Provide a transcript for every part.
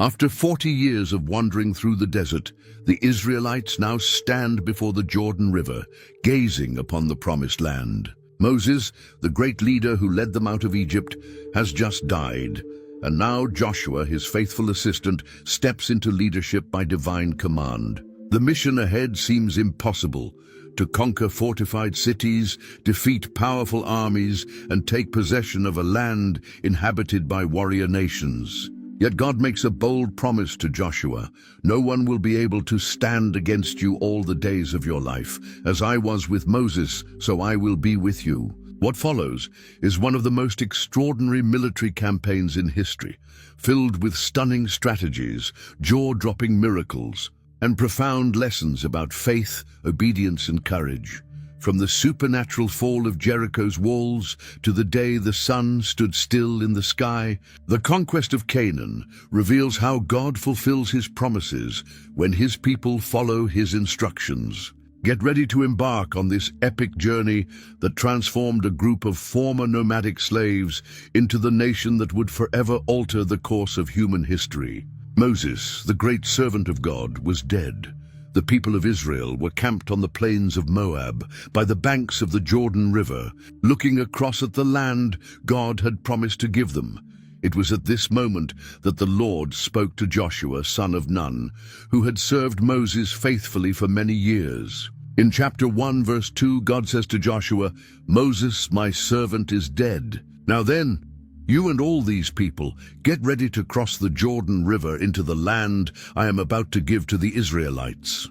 After 40 years of wandering through the desert, the Israelites now stand before the Jordan River, gazing upon the promised land. Moses, the great leader who led them out of Egypt, has just died, and now Joshua, his faithful assistant, steps into leadership by divine command. The mission ahead seems impossible: to conquer fortified cities, defeat powerful armies, and take possession of a land inhabited by warrior nations. Yet God makes a bold promise to Joshua: "No one will be able to stand against you all the days of your life. As I was with Moses, so I will be with you." What follows is one of the most extraordinary military campaigns in history, filled with stunning strategies, jaw-dropping miracles, and profound lessons about faith, obedience, and courage. From the supernatural fall of Jericho's walls to the day the sun stood still in the sky, the conquest of Canaan reveals how God fulfills his promises when his people follow his instructions. Get ready to embark on this epic journey that transformed a group of former nomadic slaves into the nation that would forever alter the course of human history. Moses, the great servant of God, was dead. The people of Israel were camped on the plains of Moab, by the banks of the Jordan River, looking across at the land God had promised to give them. It was at this moment that the Lord spoke to Joshua, son of Nun, who had served Moses faithfully for many years. In chapter 1, verse 2, God says to Joshua, "Moses, my servant, is dead. Now then, you and all these people, get ready to cross the Jordan River into the land I am about to give to the Israelites."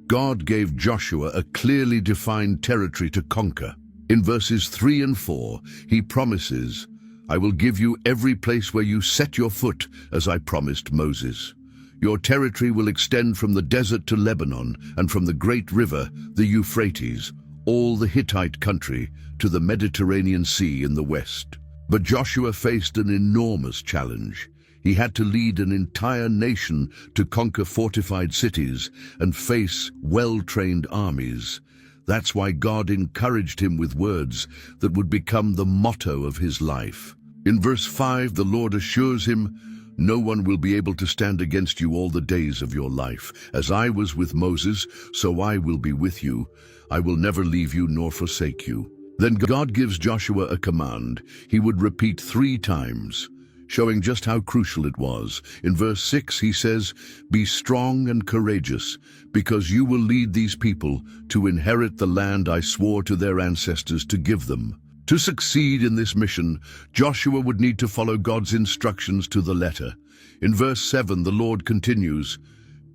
God gave Joshua a clearly defined territory to conquer. In verses 3 and 4, he promises, "I will give you every place where you set your foot, as I promised Moses. Your territory will extend from the desert to Lebanon, and from the great river, the Euphrates, all the Hittite country, to the Mediterranean Sea in the west." But Joshua faced an enormous challenge. He had to lead an entire nation to conquer fortified cities and face well-trained armies. That's why God encouraged him with words that would become the motto of his life. In verse 5, the Lord assures him, "No one will be able to stand against you all the days of your life. As I was with Moses, so I will be with you. I will never leave you nor forsake you." Then God gives Joshua a command he would repeat 3 times, showing just how crucial it was. In verse 6 he says, "Be strong and courageous, because you will lead these people to inherit the land I swore to their ancestors to give them." To succeed in this mission, Joshua would need to follow God's instructions to the letter. In verse 7 the Lord continues,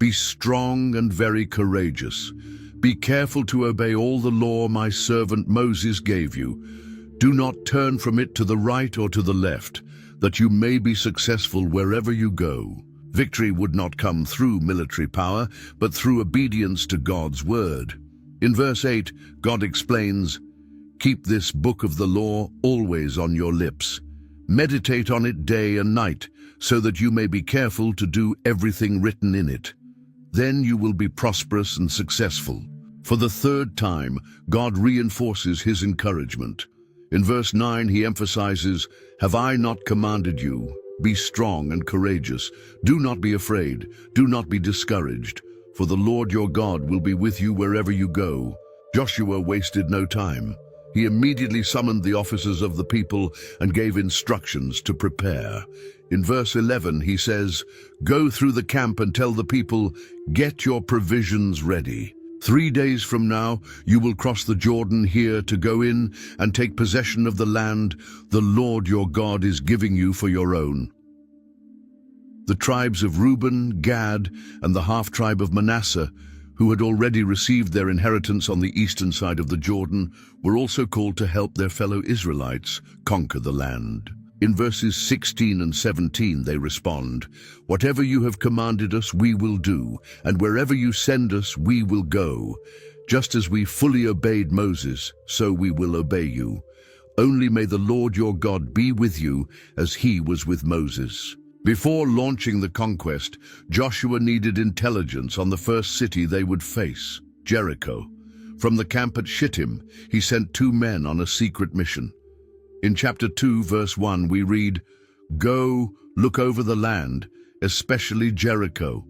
"Be strong and very courageous. Be careful to obey all the law my servant Moses gave you. Do not turn from it to the right or to the left, that you may be successful wherever you go." Victory would not come through military power, but through obedience to God's word. In verse 8, God explains, "Keep this book of the law always on your lips. Meditate on it day and night, so that you may be careful to do everything written in it. Then you will be prosperous and successful." For the 3rd time, God reinforces his encouragement. In verse 9, he emphasizes, "Have I not commanded you? Be strong and courageous. Do not be afraid. Do not be discouraged. For the Lord your God will be with you wherever you go." Joshua wasted no time. He immediately summoned the officers of the people and gave instructions to prepare. In verse 11 he says, "Go through the camp and tell the people, 'Get your provisions ready. 3 days from now you will cross the Jordan here to go in and take possession of the land the Lord your God is giving you for your own.'" The tribes of Reuben, Gad, and the half-tribe of Manasseh, who had already received their inheritance on the eastern side of the Jordan, were also called to help their fellow Israelites conquer the land. In verses 16 and 17 they respond, "Whatever you have commanded us we will do, and wherever you send us we will go. Just as we fully obeyed Moses, so we will obey you. Only may the Lord your God be with you as he was with Moses." Before launching the conquest, Joshua needed intelligence on the first city they would face, Jericho. From the camp at Shittim, he sent 2 men on a secret mission. In chapter 2, verse 1, we read, "Go, look over the land, especially Jericho.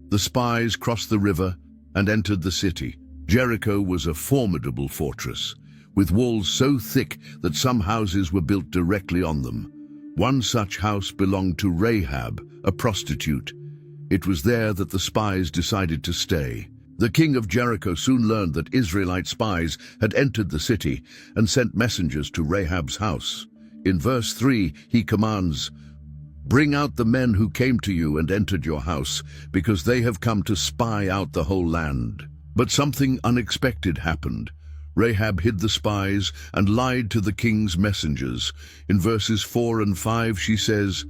The spies crossed the river and entered the city. Jericho was a formidable fortress, with walls so thick that some houses were built directly on them. One such house belonged to Rahab, a prostitute. It was there that the spies decided to stay. The king of Jericho soon learned that Israelite spies had entered the city and sent messengers to Rahab's house. In verse 3, he commands, "Bring out the men who came to you and entered your house, because they have come to spy out the whole land." But something unexpected happened. Rahab hid the spies and lied to the king's messengers. In verses 4 and 5 she says,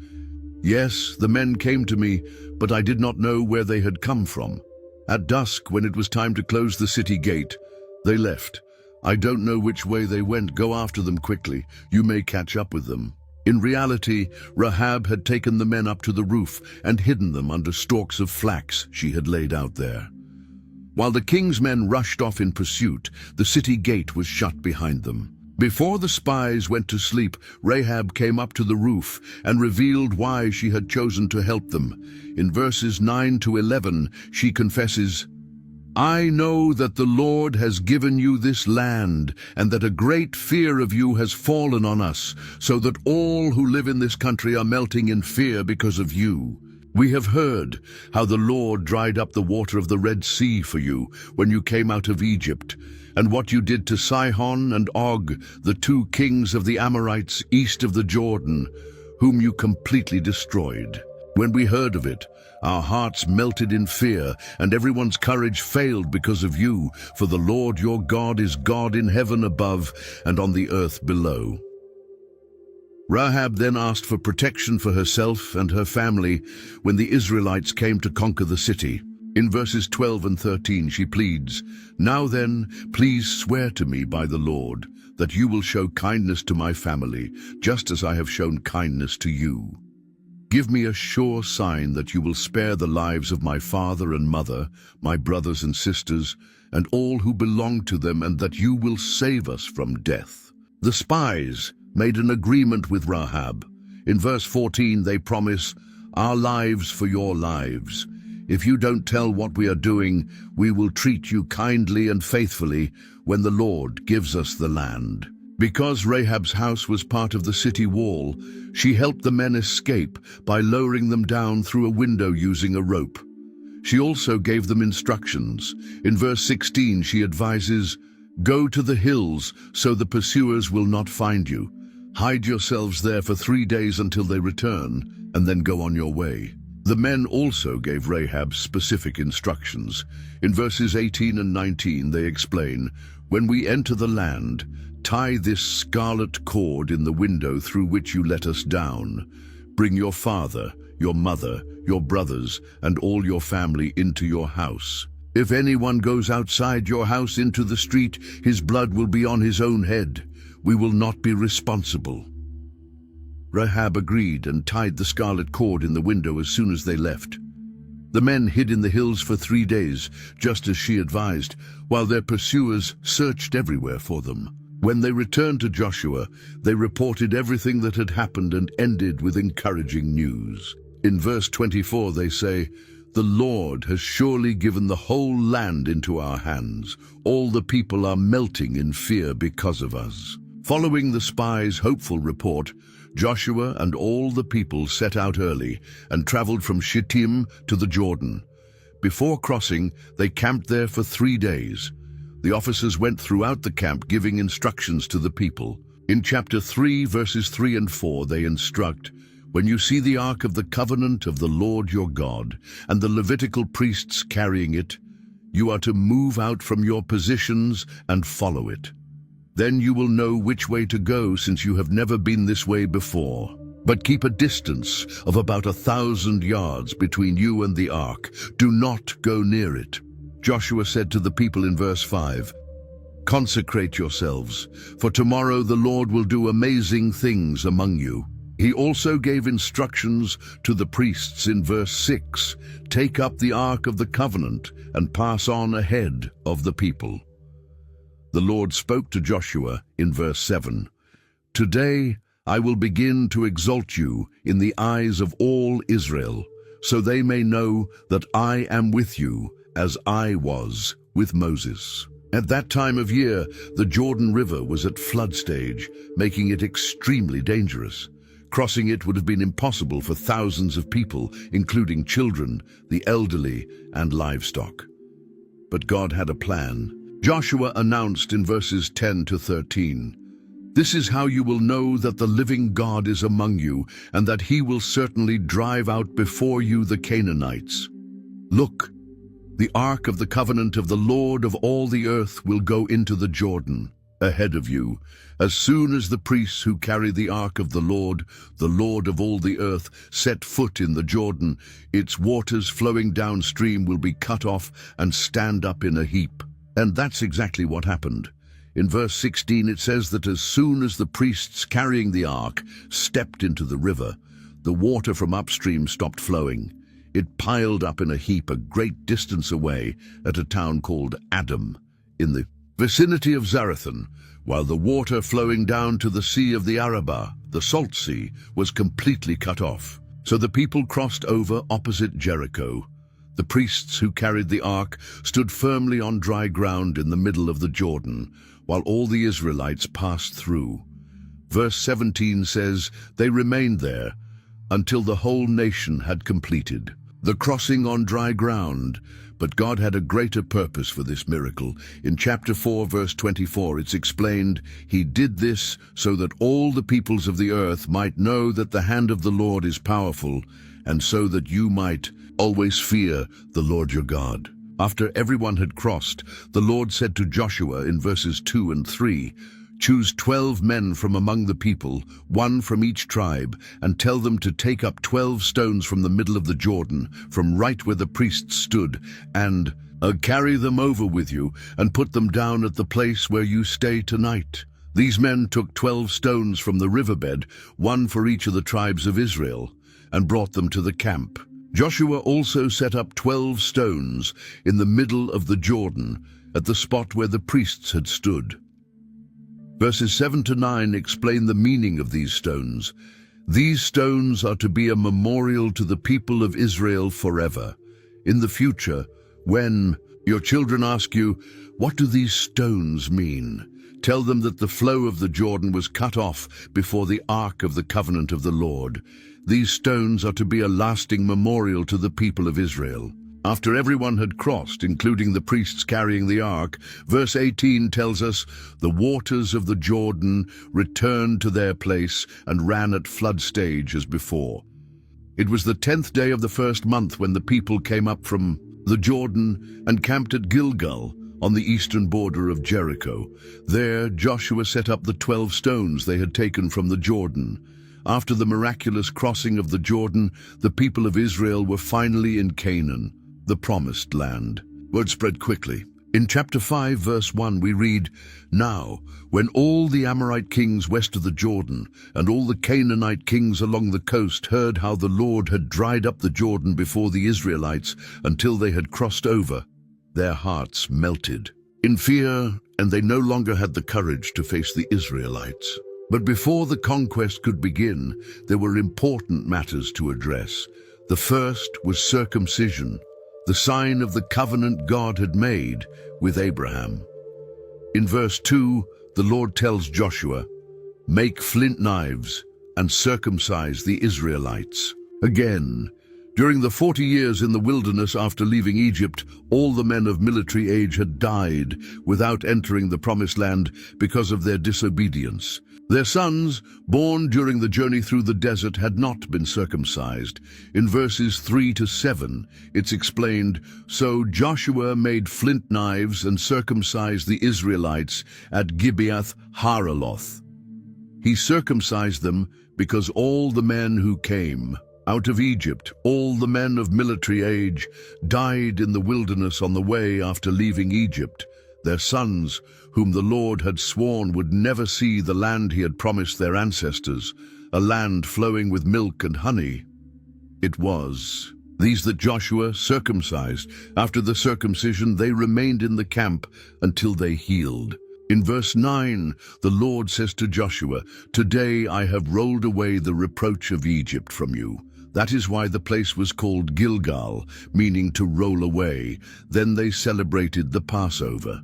"Yes, the men came to me, but I did not know where they had come from. At dusk, when it was time to close the city gate, they left. I don't know which way they went. Go after them quickly. You may catch up with them." In reality, Rahab had taken the men up to the roof and hidden them under stalks of flax she had laid out there. While the king's men rushed off in pursuit, the city gate was shut behind them. Before the spies went to sleep, Rahab came up to the roof and revealed why she had chosen to help them. In verses 9 to 11, she confesses, "I know that the Lord has given you this land, and that a great fear of you has fallen on us, so that all who live in this country are melting in fear because of you. We have heard how the Lord dried up the water of the Red Sea for you when you came out of Egypt, and what you did to Sihon and Og, the two kings of the Amorites east of the Jordan, whom you completely destroyed. When we heard of it, our hearts melted in fear, and everyone's courage failed because of you, for the Lord your God is God in heaven above and on the earth below." Rahab then asked for protection for herself and her family when the Israelites came to conquer the city. In verses 12 and 13 she pleads, "Now then, please swear to me by the Lord that you will show kindness to my family, just as I have shown kindness to you. Give me a sure sign that you will spare the lives of my father and mother, my brothers and sisters, and all who belong to them, and that you will save us from death." The spies made an agreement with Rahab. In verse 14 they promise, "Our lives for your lives. If you don't tell what we are doing, we will treat you kindly and faithfully when the Lord gives us the land." Because Rahab's house was part of the city wall, she helped the men escape by lowering them down through a window using a rope. She also gave them instructions. In verse 16 she advises, "Go to the hills so the pursuers will not find you. Hide yourselves there for 3 days until they return, and then go on your way." The men also gave Rahab specific instructions. In verses 18 and 19 they explain, "When we enter the land, tie this scarlet cord in the window through which you let us down. Bring your father, your mother, your brothers, and all your family into your house. If anyone goes outside your house into the street, his blood will be on his own head. We will not be responsible." Rahab agreed and tied the scarlet cord in the window as soon as they left. The men hid in the hills for 3 days, just as she advised, while their pursuers searched everywhere for them. When they returned to Joshua, they reported everything that had happened and ended with encouraging news. In verse 24 they say, "The Lord has surely given the whole land into our hands. All the people are melting in fear because of us." Following the spies' hopeful report, Joshua and all the people set out early and traveled from Shittim to the Jordan. Before crossing, they camped there for 3 days. The officers went throughout the camp giving instructions to the people. In chapter 3, verses 3 and 4, they instruct, "When you see the ark of the covenant of the Lord your God, and the Levitical priests carrying it, you are to move out from your positions and follow it. Then you will know which way to go, since you have never been this way before. But keep a distance of about 1,000 yards between you and the ark. Do not go near it." Joshua said to the people in verse 5, "Consecrate yourselves, for tomorrow the Lord will do amazing things among you." He also gave instructions to the priests in verse 6, "Take up the ark of the covenant and pass on ahead of the people." The Lord spoke to Joshua in verse 7, "Today I will begin to exalt you in the eyes of all Israel. so they may know that I am with you, as I was with Moses." At that time of year, the Jordan River was at flood stage, making it extremely dangerous. Crossing it would have been impossible for thousands of people, including children, the elderly, and livestock. But God had a plan. Joshua announced in verses 10 to 13, "This is how you will know that the living God is among you, and that he will certainly drive out before you the Canaanites. Look, the ark of the covenant of the Lord of all the earth will go into the Jordan ahead of you. As soon as the priests who carry the ark of the Lord of all the earth, set foot in the Jordan, its waters flowing downstream will be cut off and stand up in a heap." And that's exactly what happened. In verse 16 it says that as soon as the priests carrying the ark stepped into the river, the water from upstream stopped flowing. It piled up in a heap a great distance away at a town called Adam, in the vicinity of Zarethan, while the water flowing down to the Sea of the Arabah, the Salt Sea, was completely cut off. So the people crossed over opposite Jericho. The priests who carried the ark stood firmly on dry ground in the middle of the Jordan, while all the Israelites passed through. Verse 17 says, "They remained there until the whole nation had completed the crossing on dry ground." But God had a greater purpose for this miracle. In chapter 4, verse 24, it's explained, "He did this so that all the peoples of the earth might know that the hand of the Lord is powerful, and so that you might always fear the Lord your God." After everyone had crossed, the Lord said to Joshua in verses 2 and 3, "Choose 12 men from among the people, one from each tribe, and tell them to take up 12 stones from the middle of the Jordan, from right where the priests stood, and carry them over with you, and put them down at the place where you stay tonight." These men took 12 stones from the riverbed, one for each of the tribes of Israel, and brought them to the camp. Joshua also set up 12 stones in the middle of the Jordan, at the spot where the priests had stood. Verses 7 to 9 explain the meaning of these stones. "These stones are to be a memorial to the people of Israel forever. In the future, when your children ask you, 'What do these stones mean?' tell them that the flow of the Jordan was cut off before the ark of the covenant of the Lord. These stones are to be a lasting memorial to the people of Israel." After everyone had crossed, including the priests carrying the ark, verse 18 tells us, "The waters of the Jordan returned to their place and ran at flood stage as before." It was the 10th day of the first month when the people came up from the Jordan and camped at Gilgal on the eastern border of Jericho. There Joshua set up the 12 stones they had taken from the Jordan. After the miraculous crossing of the Jordan, the people of Israel were finally in Canaan, the promised land. Word spread quickly. In chapter 5, verse 1, we read, "Now, when all the Amorite kings west of the Jordan and all the Canaanite kings along the coast heard how the Lord had dried up the Jordan before the Israelites until they had crossed over, their hearts melted in fear, and they no longer had the courage to face the Israelites." But before the conquest could begin, there were important matters to address. The first was circumcision, the sign of the covenant God had made with Abraham. In verse 2, the Lord tells Joshua, "Make flint knives and circumcise the Israelites." Again, during the 40 years in the wilderness after leaving Egypt, all the men of military age had died without entering the promised land because of their disobedience. Their sons, born during the journey through the desert, had not been circumcised. In verses 3 to 7, it's explained, "So Joshua made flint knives and circumcised the Israelites at Gibeath Haraloth. He circumcised them because all the men who came out of Egypt, all the men of military age, died in the wilderness on the way after leaving Egypt. Their sons, whom the Lord had sworn would never see the land he had promised their ancestors, a land flowing with milk and honey. It was these that Joshua circumcised. After the circumcision, they remained in the camp until they healed. In verse 9, the Lord says to Joshua, "Today I have rolled away the reproach of Egypt from you. That is why the place was called Gilgal, meaning to roll away. Then they celebrated the Passover.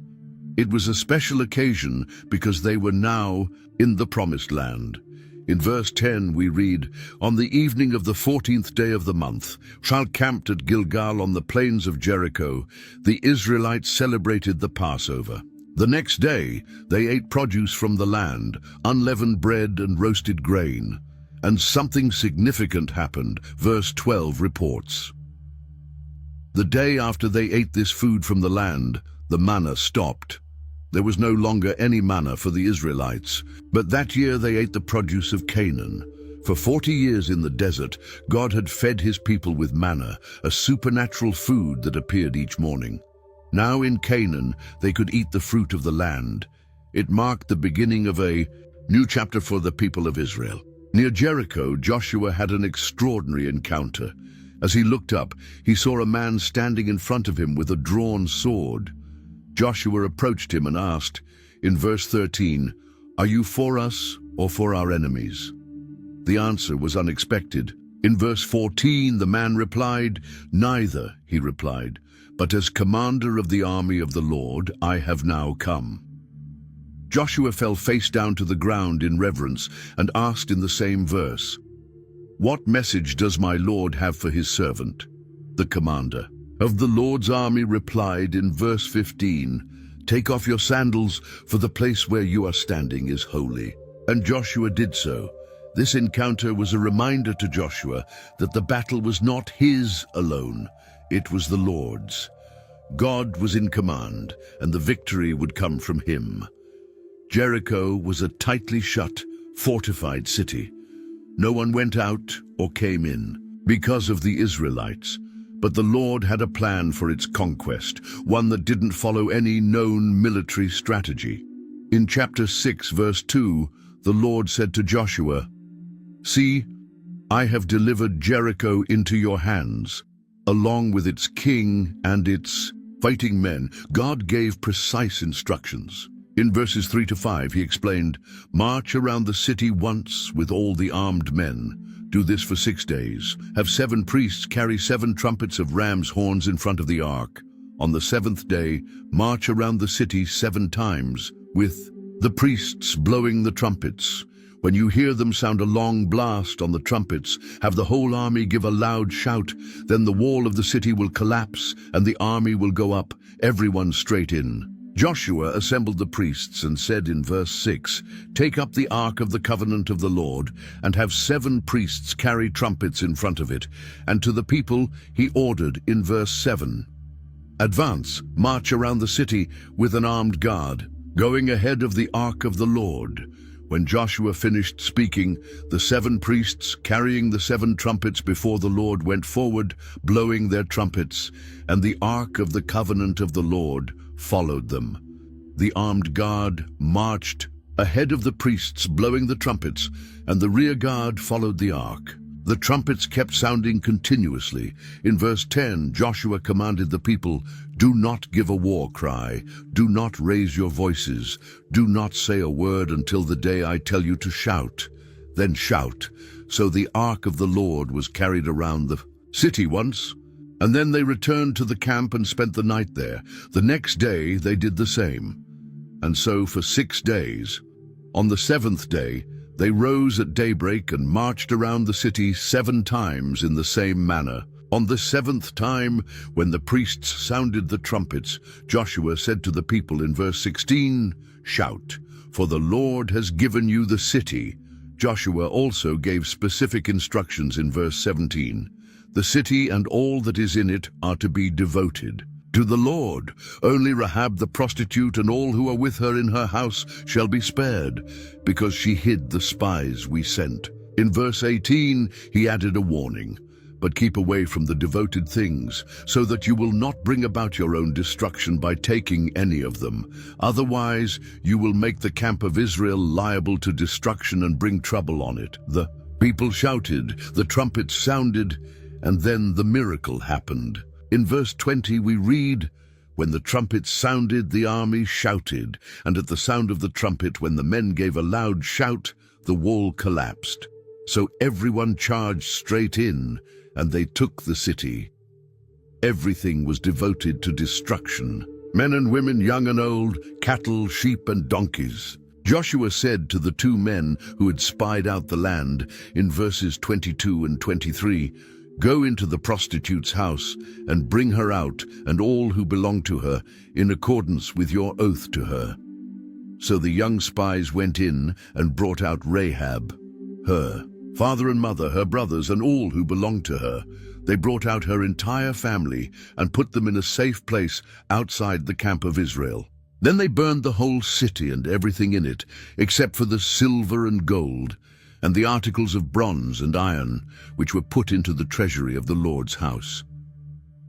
It was a special occasion because they were now in the Promised Land. In verse 10 we read, "On the evening of the 14th day of the month, while camped at Gilgal on the plains of Jericho, the Israelites celebrated the Passover. The next day they ate produce from the land, unleavened bread and roasted grain. And something significant happened," verse 12 reports. The day after they ate this food from the land, the manna stopped. There was no longer any manna for the Israelites, but that year they ate the produce of Canaan. For 40 years in the desert, God had fed his people with manna, a supernatural food that appeared each morning. Now in Canaan, they could eat the fruit of the land. It marked the beginning of a new chapter for the people of Israel. Near Jericho, Joshua had an extraordinary encounter. As he looked up, he saw a man standing in front of him with a drawn sword. Joshua approached him and asked, in verse 13, "Are you for us or for our enemies?" The answer was unexpected. In verse 14, the man replied, "Neither," he replied, "but as commander of the army of the Lord, I have now come." Joshua fell face down to the ground in reverence and asked in the same verse, "What message does my Lord have for his servant?" The commander of the Lord's army replied in verse 15, "Take off your sandals, for the place where you are standing is holy." And Joshua did so. This encounter was a reminder to Joshua that the battle was not his alone, it was the Lord's. God was in command, and the victory would come from him. Jericho was a tightly shut, fortified city. No one went out or came in because of the Israelites. But the Lord had a plan for its conquest, one that didn't follow any known military strategy. In chapter 6, verse 2, the Lord said to Joshua, "See, I have delivered Jericho into your hands, along with its king and its fighting men." God gave precise instructions. In verses 3 to 5, he explained, "March around the city once with all the armed men. Do this for 6 days. Have 7 priests carry 7 trumpets of ram's horns in front of the ark. On the 7th day, march around the city 7 times, with the priests blowing the trumpets. When you hear them sound a long blast on the trumpets, have the whole army give a loud shout. Then the wall of the city will collapse, and the army will go up, everyone straight in." Joshua assembled the priests and said in verse 6, "Take up the ark of the covenant of the Lord, and have 7 priests carry trumpets in front of it." And to the people he ordered in verse 7, "Advance, march around the city with an armed guard, going ahead of the ark of the Lord." When Joshua finished speaking, the 7 priests carrying the 7 trumpets before the Lord went forward, blowing their trumpets, and the ark of the covenant of the Lord followed them. The armed guard marched ahead of the priests blowing the trumpets, and the rear guard followed the ark. The trumpets kept sounding continuously. In verse 10, Joshua commanded the people, "Do not give a war cry. Do not raise your voices. Do not say a word until the day I tell you to shout. Then shout." So the ark of the Lord was carried around the city once, and then they returned to the camp and spent the night there. The next day they did the same. And so for 6 days. On the 7th day, they rose at daybreak and marched around the city 7 times in the same manner. On the 7th time, when the priests sounded the trumpets, Joshua said to the people in verse 16, "Shout, for the Lord has given you the city." Joshua also gave specific instructions in verse 17. "The city and all that is in it are to be devoted to the Lord. Only Rahab the prostitute and all who are with her in her house shall be spared, because she hid the spies we sent." In verse 18, he added a warning, "But keep away from the devoted things, so that you will not bring about your own destruction by taking any of them. Otherwise, you will make the camp of Israel liable to destruction and bring trouble on it." The people shouted, the trumpets sounded, and then the miracle happened. In verse 20 we read, "When the trumpet sounded, the army shouted, and at the sound of the trumpet, when the men gave a loud shout, the wall collapsed." So everyone charged straight in, and they took the city. Everything was devoted to destruction. Men and women, young and old, cattle, sheep and donkeys. Joshua said to the two men who had spied out the land in verses 22 and 23, "Go into the prostitute's house and bring her out and all who belong to her in accordance with your oath to her." So the young spies went in and brought out Rahab, her father and mother, her brothers, and all who belonged to her. They brought out her entire family and put them in a safe place outside the camp of Israel. Then they burned the whole city and everything in it, except for the silver and gold, and the articles of bronze and iron, which were put into the treasury of the Lord's house.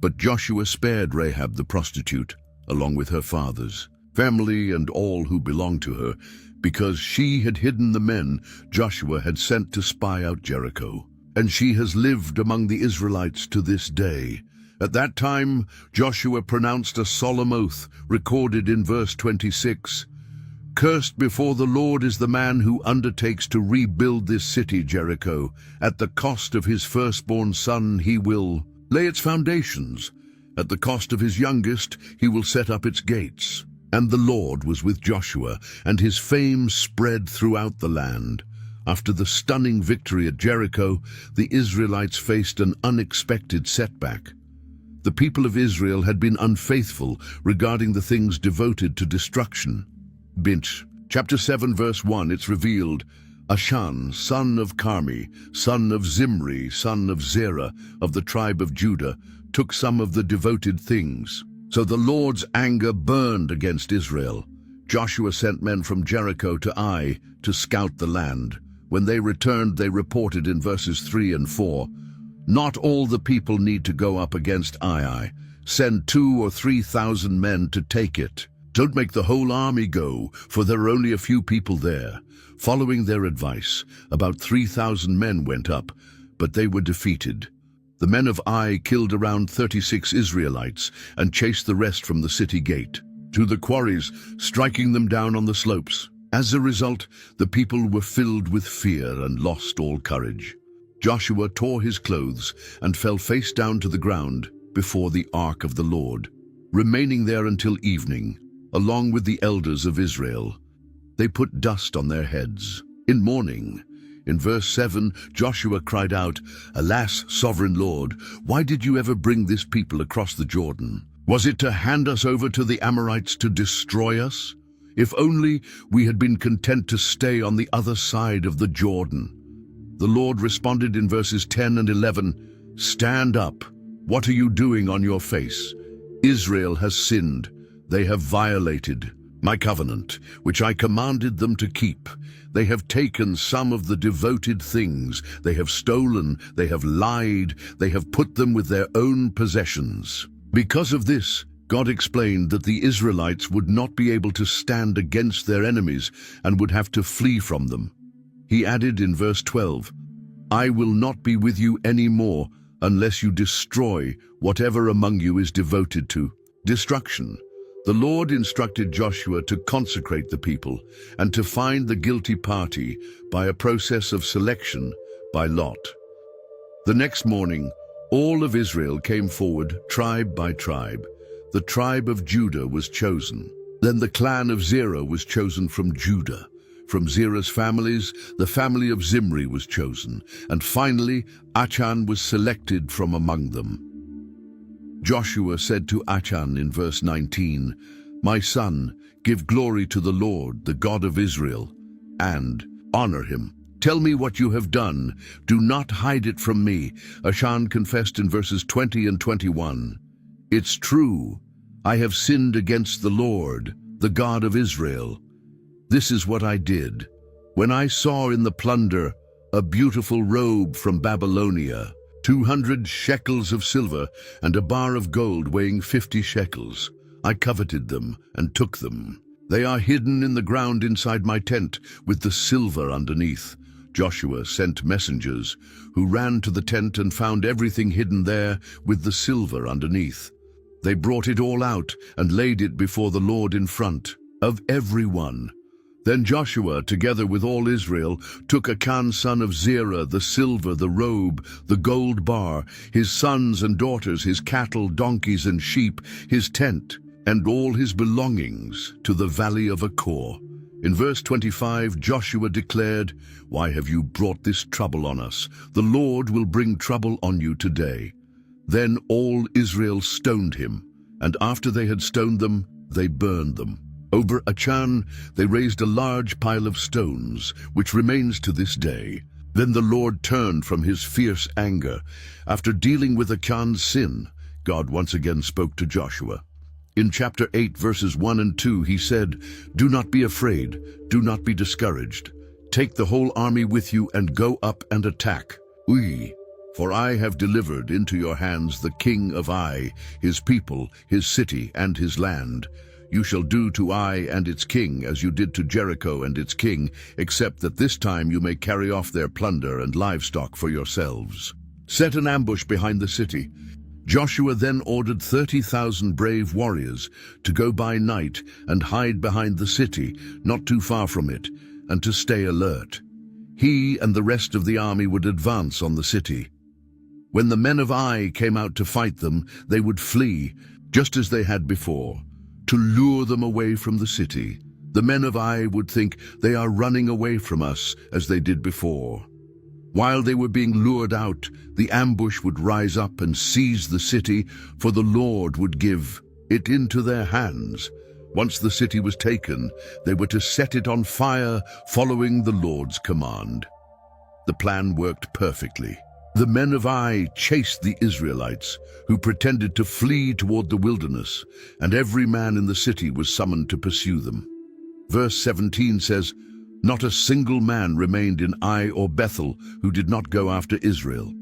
But Joshua spared Rahab the prostitute, along with her father's family and all who belonged to her, because she had hidden the men Joshua had sent to spy out Jericho. And she has lived among the Israelites to this day. At that time, Joshua pronounced a solemn oath, recorded in verse 26. "Cursed before the Lord is the man who undertakes to rebuild this city, Jericho. At the cost of his firstborn son he will lay its foundations. At the cost of his youngest he will set up its gates." And the Lord was with Joshua, and his fame spread throughout the land. After the stunning victory at Jericho, the Israelites faced an unexpected setback. The people of Israel had been unfaithful regarding the things devoted to destruction. Chapter 7, verse 1, it's revealed, "Achan, son of Carmi, son of Zimri, son of Zerah, of the tribe of Judah, took some of the devoted things." So the Lord's anger burned against Israel. Joshua sent men from Jericho to Ai to scout the land. When they returned, they reported in verses 3 and 4, "Not all the people need to go up against Ai. Send 2,000 or 3,000 men to take it. Don't make the whole army go, for there are only a few people there." Following their advice, about 3,000 men went up, but they were defeated. The men of Ai killed around 36 Israelites and chased the rest from the city gate to the quarries, striking them down on the slopes. As a result, the people were filled with fear and lost all courage. Joshua tore his clothes and fell face down to the ground before the ark of the Lord, remaining there until evening, along with the elders of Israel. They put dust on their heads. In mourning, in verse 7, Joshua cried out, "Alas, sovereign Lord, why did you ever bring this people across the Jordan? Was it to hand us over to the Amorites to destroy us? If only we had been content to stay on the other side of the Jordan." The Lord responded in verses 10 and 11, "Stand up. What are you doing on your face? Israel has sinned. They have violated my covenant, which I commanded them to keep. They have taken some of the devoted things. They have stolen. They have lied. They have put them with their own possessions." Because of this, God explained that the Israelites would not be able to stand against their enemies and would have to flee from them. He added in verse 12, "I will not be with you any more unless you destroy whatever among you is devoted to destruction." The Lord instructed Joshua to consecrate the people and to find the guilty party by a process of selection by lot. The next morning, all of Israel came forward, tribe by tribe. The tribe of Judah was chosen. Then the clan of Zerah was chosen from Judah. From Zerah's families, the family of Zimri was chosen. And finally, Achan was selected from among them. Joshua said to Achan in verse 19, "My son, give glory to the Lord, the God of Israel, and honor him. Tell me what you have done. Do not hide it from me." Achan confessed in verses 20 and 21, "It's true. I have sinned against the Lord, the God of Israel. This is what I did. When I saw in the plunder a beautiful robe from Babylonia, 200 shekels of silver, and a bar of gold weighing 50 shekels, I coveted them and took them. They are hidden in the ground inside my tent with the silver underneath." Joshua sent messengers who ran to the tent and found everything hidden there with the silver underneath. They brought it all out and laid it before the Lord in front of everyone. Then Joshua, together with all Israel, took Achan son of Zerah the silver, the robe, the gold bar, his sons and daughters, his cattle, donkeys and sheep, his tent, and all his belongings to the valley of Achor. In verse 25, Joshua declared, "Why have you brought this trouble on us? The Lord will bring trouble on you today." Then all Israel stoned him, and after they had stoned them, they burned them. Over Achan they raised a large pile of stones, which remains to this day. Then the Lord turned from his fierce anger. After dealing with Achan's sin, God once again spoke to Joshua. In chapter 8, verses 1 and 2, he said, "Do not be afraid, do not be discouraged. Take the whole army with you and go up and attack. For I have delivered into your hands the king of Ai, his people, his city, and his land. You shall do to Ai and its king as you did to Jericho and its king, except that this time you may carry off their plunder and livestock for yourselves. Set an ambush behind the city." Joshua then ordered 30,000 brave warriors to go by night and hide behind the city, not too far from it, and to stay alert. He and the rest of the army would advance on the city. When the men of Ai came out to fight them, they would flee, just as they had before, to lure them away from the city. The men of Ai would think, "They are running away from us," as they did before. While they were being lured out, the ambush would rise up and seize the city, for the Lord would give it into their hands. Once the city was taken, they were to set it on fire, following the Lord's command. The plan worked perfectly. The men of Ai chased the Israelites, who pretended to flee toward the wilderness, and every man in the city was summoned to pursue them. Verse 17 says, "Not a single man remained in Ai or Bethel who did not go after Israel.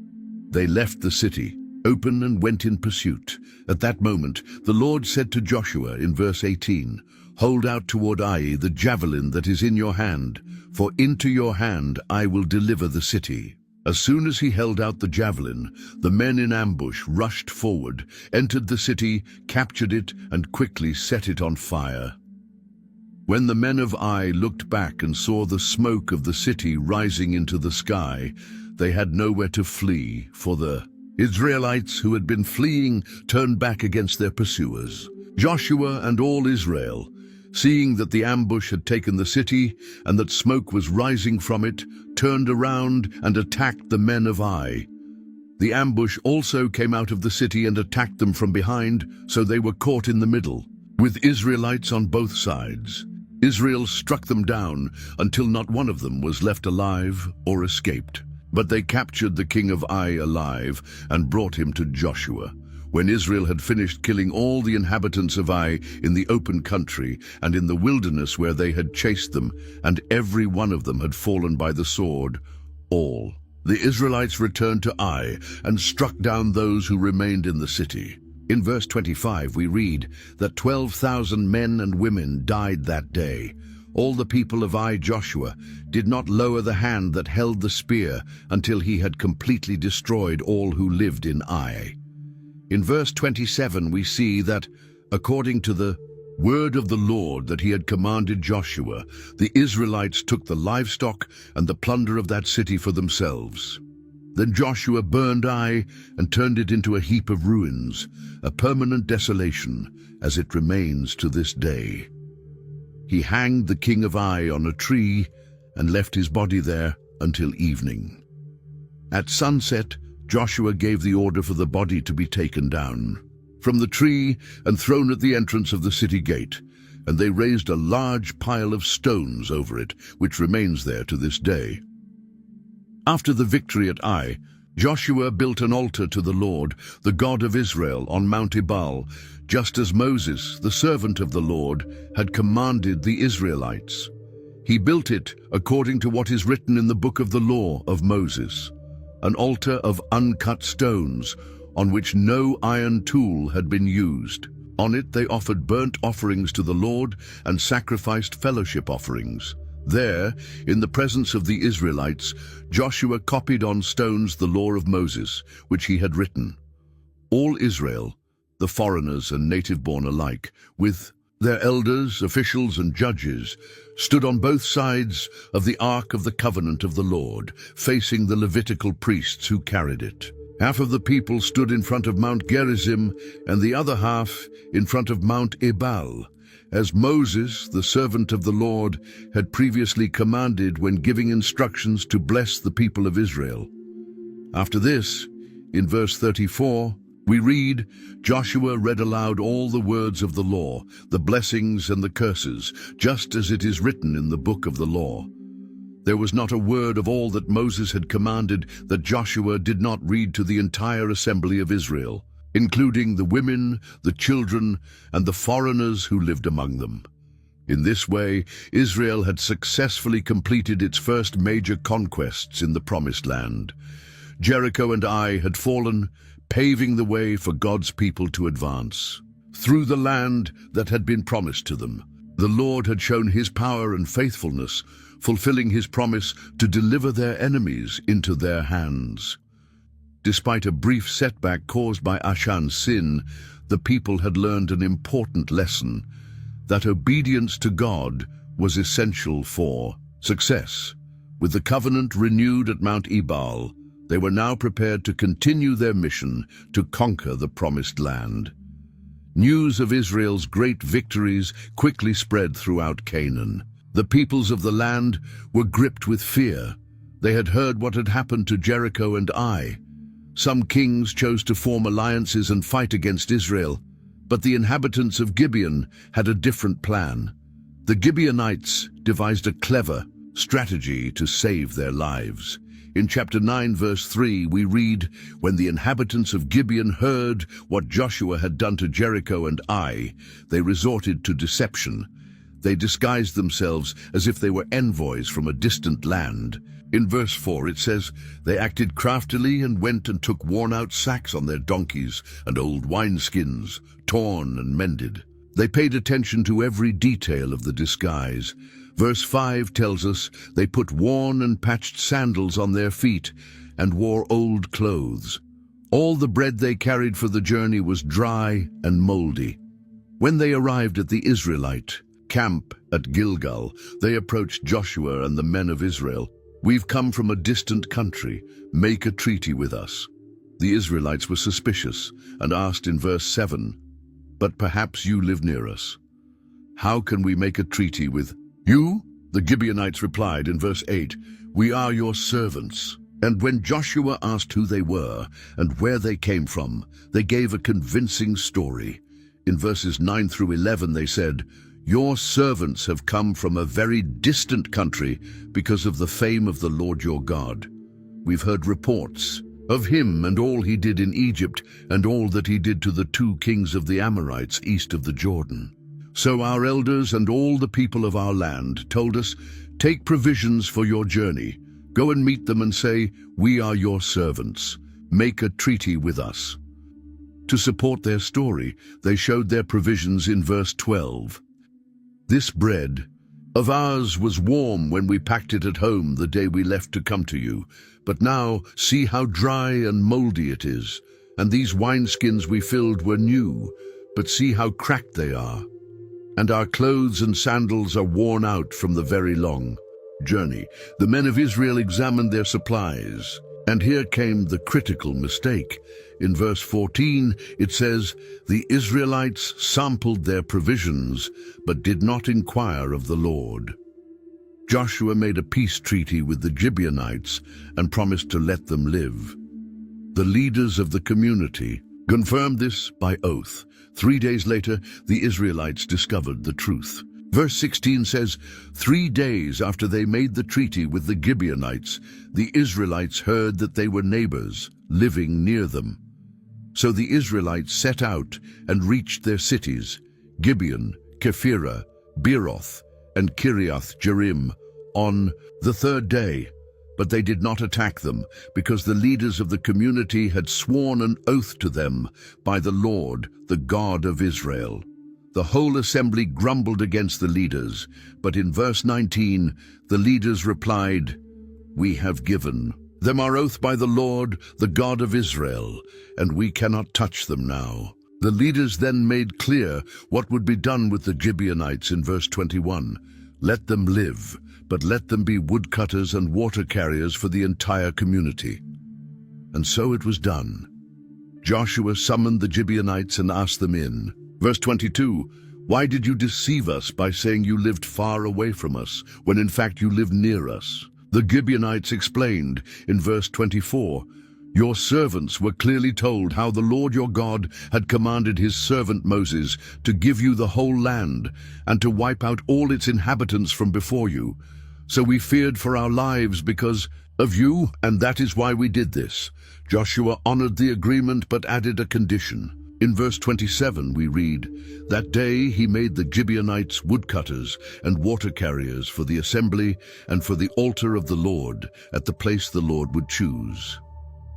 They left the city, open, and went in pursuit. At that moment, the Lord said to Joshua in verse 18, 'Hold out toward Ai the javelin that is in your hand, for into your hand I will deliver the city.' As soon as he held out the javelin, the men in ambush rushed forward, entered the city, captured it, and quickly set it on fire. When the men of Ai looked back and saw the smoke of the city rising into the sky, they had nowhere to flee, for the Israelites who had been fleeing turned back against their pursuers. Joshua and all Israel, seeing that the ambush had taken the city and that smoke was rising from it, turned around and attacked the men of Ai. The ambush also came out of the city and attacked them from behind, so they were caught in the middle, with Israelites on both sides. Israel struck them down until not one of them was left alive or escaped. But they captured the king of Ai alive and brought him to Joshua. When Israel had finished killing all the inhabitants of Ai in the open country and in the wilderness where they had chased them, and every one of them had fallen by the sword, the Israelites returned to Ai and struck down those who remained in the city. In verse 25 we read that 12,000 men and women died that day. All the people of Ai Joshua did not lower the hand that held the spear until he had completely destroyed all who lived in Ai. In verse 27 we see that, according to the word of the Lord that he had commanded Joshua, the Israelites took the livestock and the plunder of that city for themselves. Then Joshua burned Ai and turned it into a heap of ruins, a permanent desolation, as it remains to this day. He hanged the king of Ai on a tree and left his body there until evening. At sunset, Joshua gave the order for the body to be taken down from the tree and thrown at the entrance of the city gate, and they raised a large pile of stones over it, which remains there to this day. After the victory at Ai, Joshua built an altar to the Lord, the God of Israel, on Mount Ebal, just as Moses, the servant of the Lord, had commanded the Israelites. He built it according to what is written in the book of the law of Moses, an altar of uncut stones, on which no iron tool had been used. On it they offered burnt offerings to the Lord and sacrificed fellowship offerings. There, in the presence of the Israelites, Joshua copied on stones the law of Moses, which he had written. All Israel, the foreigners and native-born alike, with Their elders, officials, and judges stood on both sides of the Ark of the Covenant of the Lord, facing the Levitical priests who carried it. Half of the people stood in front of Mount Gerizim, and the other half in front of Mount Ebal, as Moses, the servant of the Lord, had previously commanded when giving instructions to bless the people of Israel. After this, in verse 34, we read, Joshua read aloud all the words of the law, the blessings and the curses, just as it is written in the book of the law. There was not a word of all that Moses had commanded that Joshua did not read to the entire assembly of Israel, including the women, the children, and the foreigners who lived among them. In this way, Israel had successfully completed its first major conquests in the Promised Land. Jericho and Ai had fallen, paving the way for God's people to advance. Through the land that had been promised to them, the Lord had shown his power and faithfulness, fulfilling his promise to deliver their enemies into their hands. Despite a brief setback caused by Achan's sin, the people had learned an important lesson, that obedience to God was essential for success. With the covenant renewed at Mount Ebal, they were now prepared to continue their mission to conquer the Promised Land. News of Israel's great victories quickly spread throughout Canaan. The peoples of the land were gripped with fear. They had heard what had happened to Jericho and Ai. Some kings chose to form alliances and fight against Israel, but the inhabitants of Gibeon had a different plan. The Gibeonites devised a clever strategy to save their lives. In chapter 9, verse 3, we read, when the inhabitants of Gibeon heard what Joshua had done to Jericho and Ai, they resorted to deception. They disguised themselves as if they were envoys from a distant land. In verse 4 it says, they acted craftily and went and took worn-out sacks on their donkeys and old wineskins, torn and mended. They paid attention to every detail of the disguise. Verse 5 tells us they put worn and patched sandals on their feet and wore old clothes. All the bread they carried for the journey was dry and moldy. When they arrived at the Israelite camp at Gilgal, they approached Joshua and the men of Israel. We've come from a distant country. Make a treaty with us. The Israelites were suspicious and asked in verse 7, but perhaps you live near us. How can we make a treaty with you? The Gibeonites replied in verse 8, we are your servants. And when Joshua asked who they were and where they came from, they gave a convincing story. In verses 9 through 11 they said, your servants have come from a very distant country because of the fame of the Lord your God. We've heard reports of him and all he did in Egypt and all that he did to the 2 kings of the Amorites east of the Jordan. So our elders and all the people of our land told us, take provisions for your journey. Go and meet them and say, we are your servants. Make a treaty with us. To support their story, they showed their provisions in verse 12. This bread of ours was warm when we packed it at home the day we left to come to you, but now see how dry and moldy it is. And these wineskins we filled were new, but see how cracked they are. And our clothes and sandals are worn out from the very long journey. The men of Israel examined their supplies, and here came the critical mistake. In verse 14, it says, the Israelites sampled their provisions, but did not inquire of the Lord. Joshua made a peace treaty with the Gibeonites and promised to let them live. The leaders of the community confirmed this by oath. 3 days later, the Israelites discovered the truth. Verse 16 says, 3 days after they made the treaty with the Gibeonites, the Israelites heard that they were neighbors, living near them. So the Israelites set out and reached their cities, Gibeon, Kephirah, Beeroth, and Kiriath Jearim, on the 3rd day. But they did not attack them, because the leaders of the community had sworn an oath to them by the Lord, the God of Israel. The whole assembly grumbled against the leaders, but in verse 19, the leaders replied, we have given them our oath by the Lord, the God of Israel, and we cannot touch them now. The leaders then made clear what would be done with the Gibeonites in verse 21. Let them live, but let them be woodcutters and water carriers for the entire community. And so it was done. Joshua summoned the Gibeonites and asked them in. Verse 22, why did you deceive us by saying you lived far away from us, when in fact you lived near us? The Gibeonites explained in verse 24, your servants were clearly told how the Lord your God had commanded his servant Moses to give you the whole land and to wipe out all its inhabitants from before you. So we feared for our lives because of you, and that is why we did this. Joshua honored the agreement but added a condition. In verse 27 we read, that day he made the Gibeonites woodcutters and water carriers for the assembly and for the altar of the Lord at the place the Lord would choose.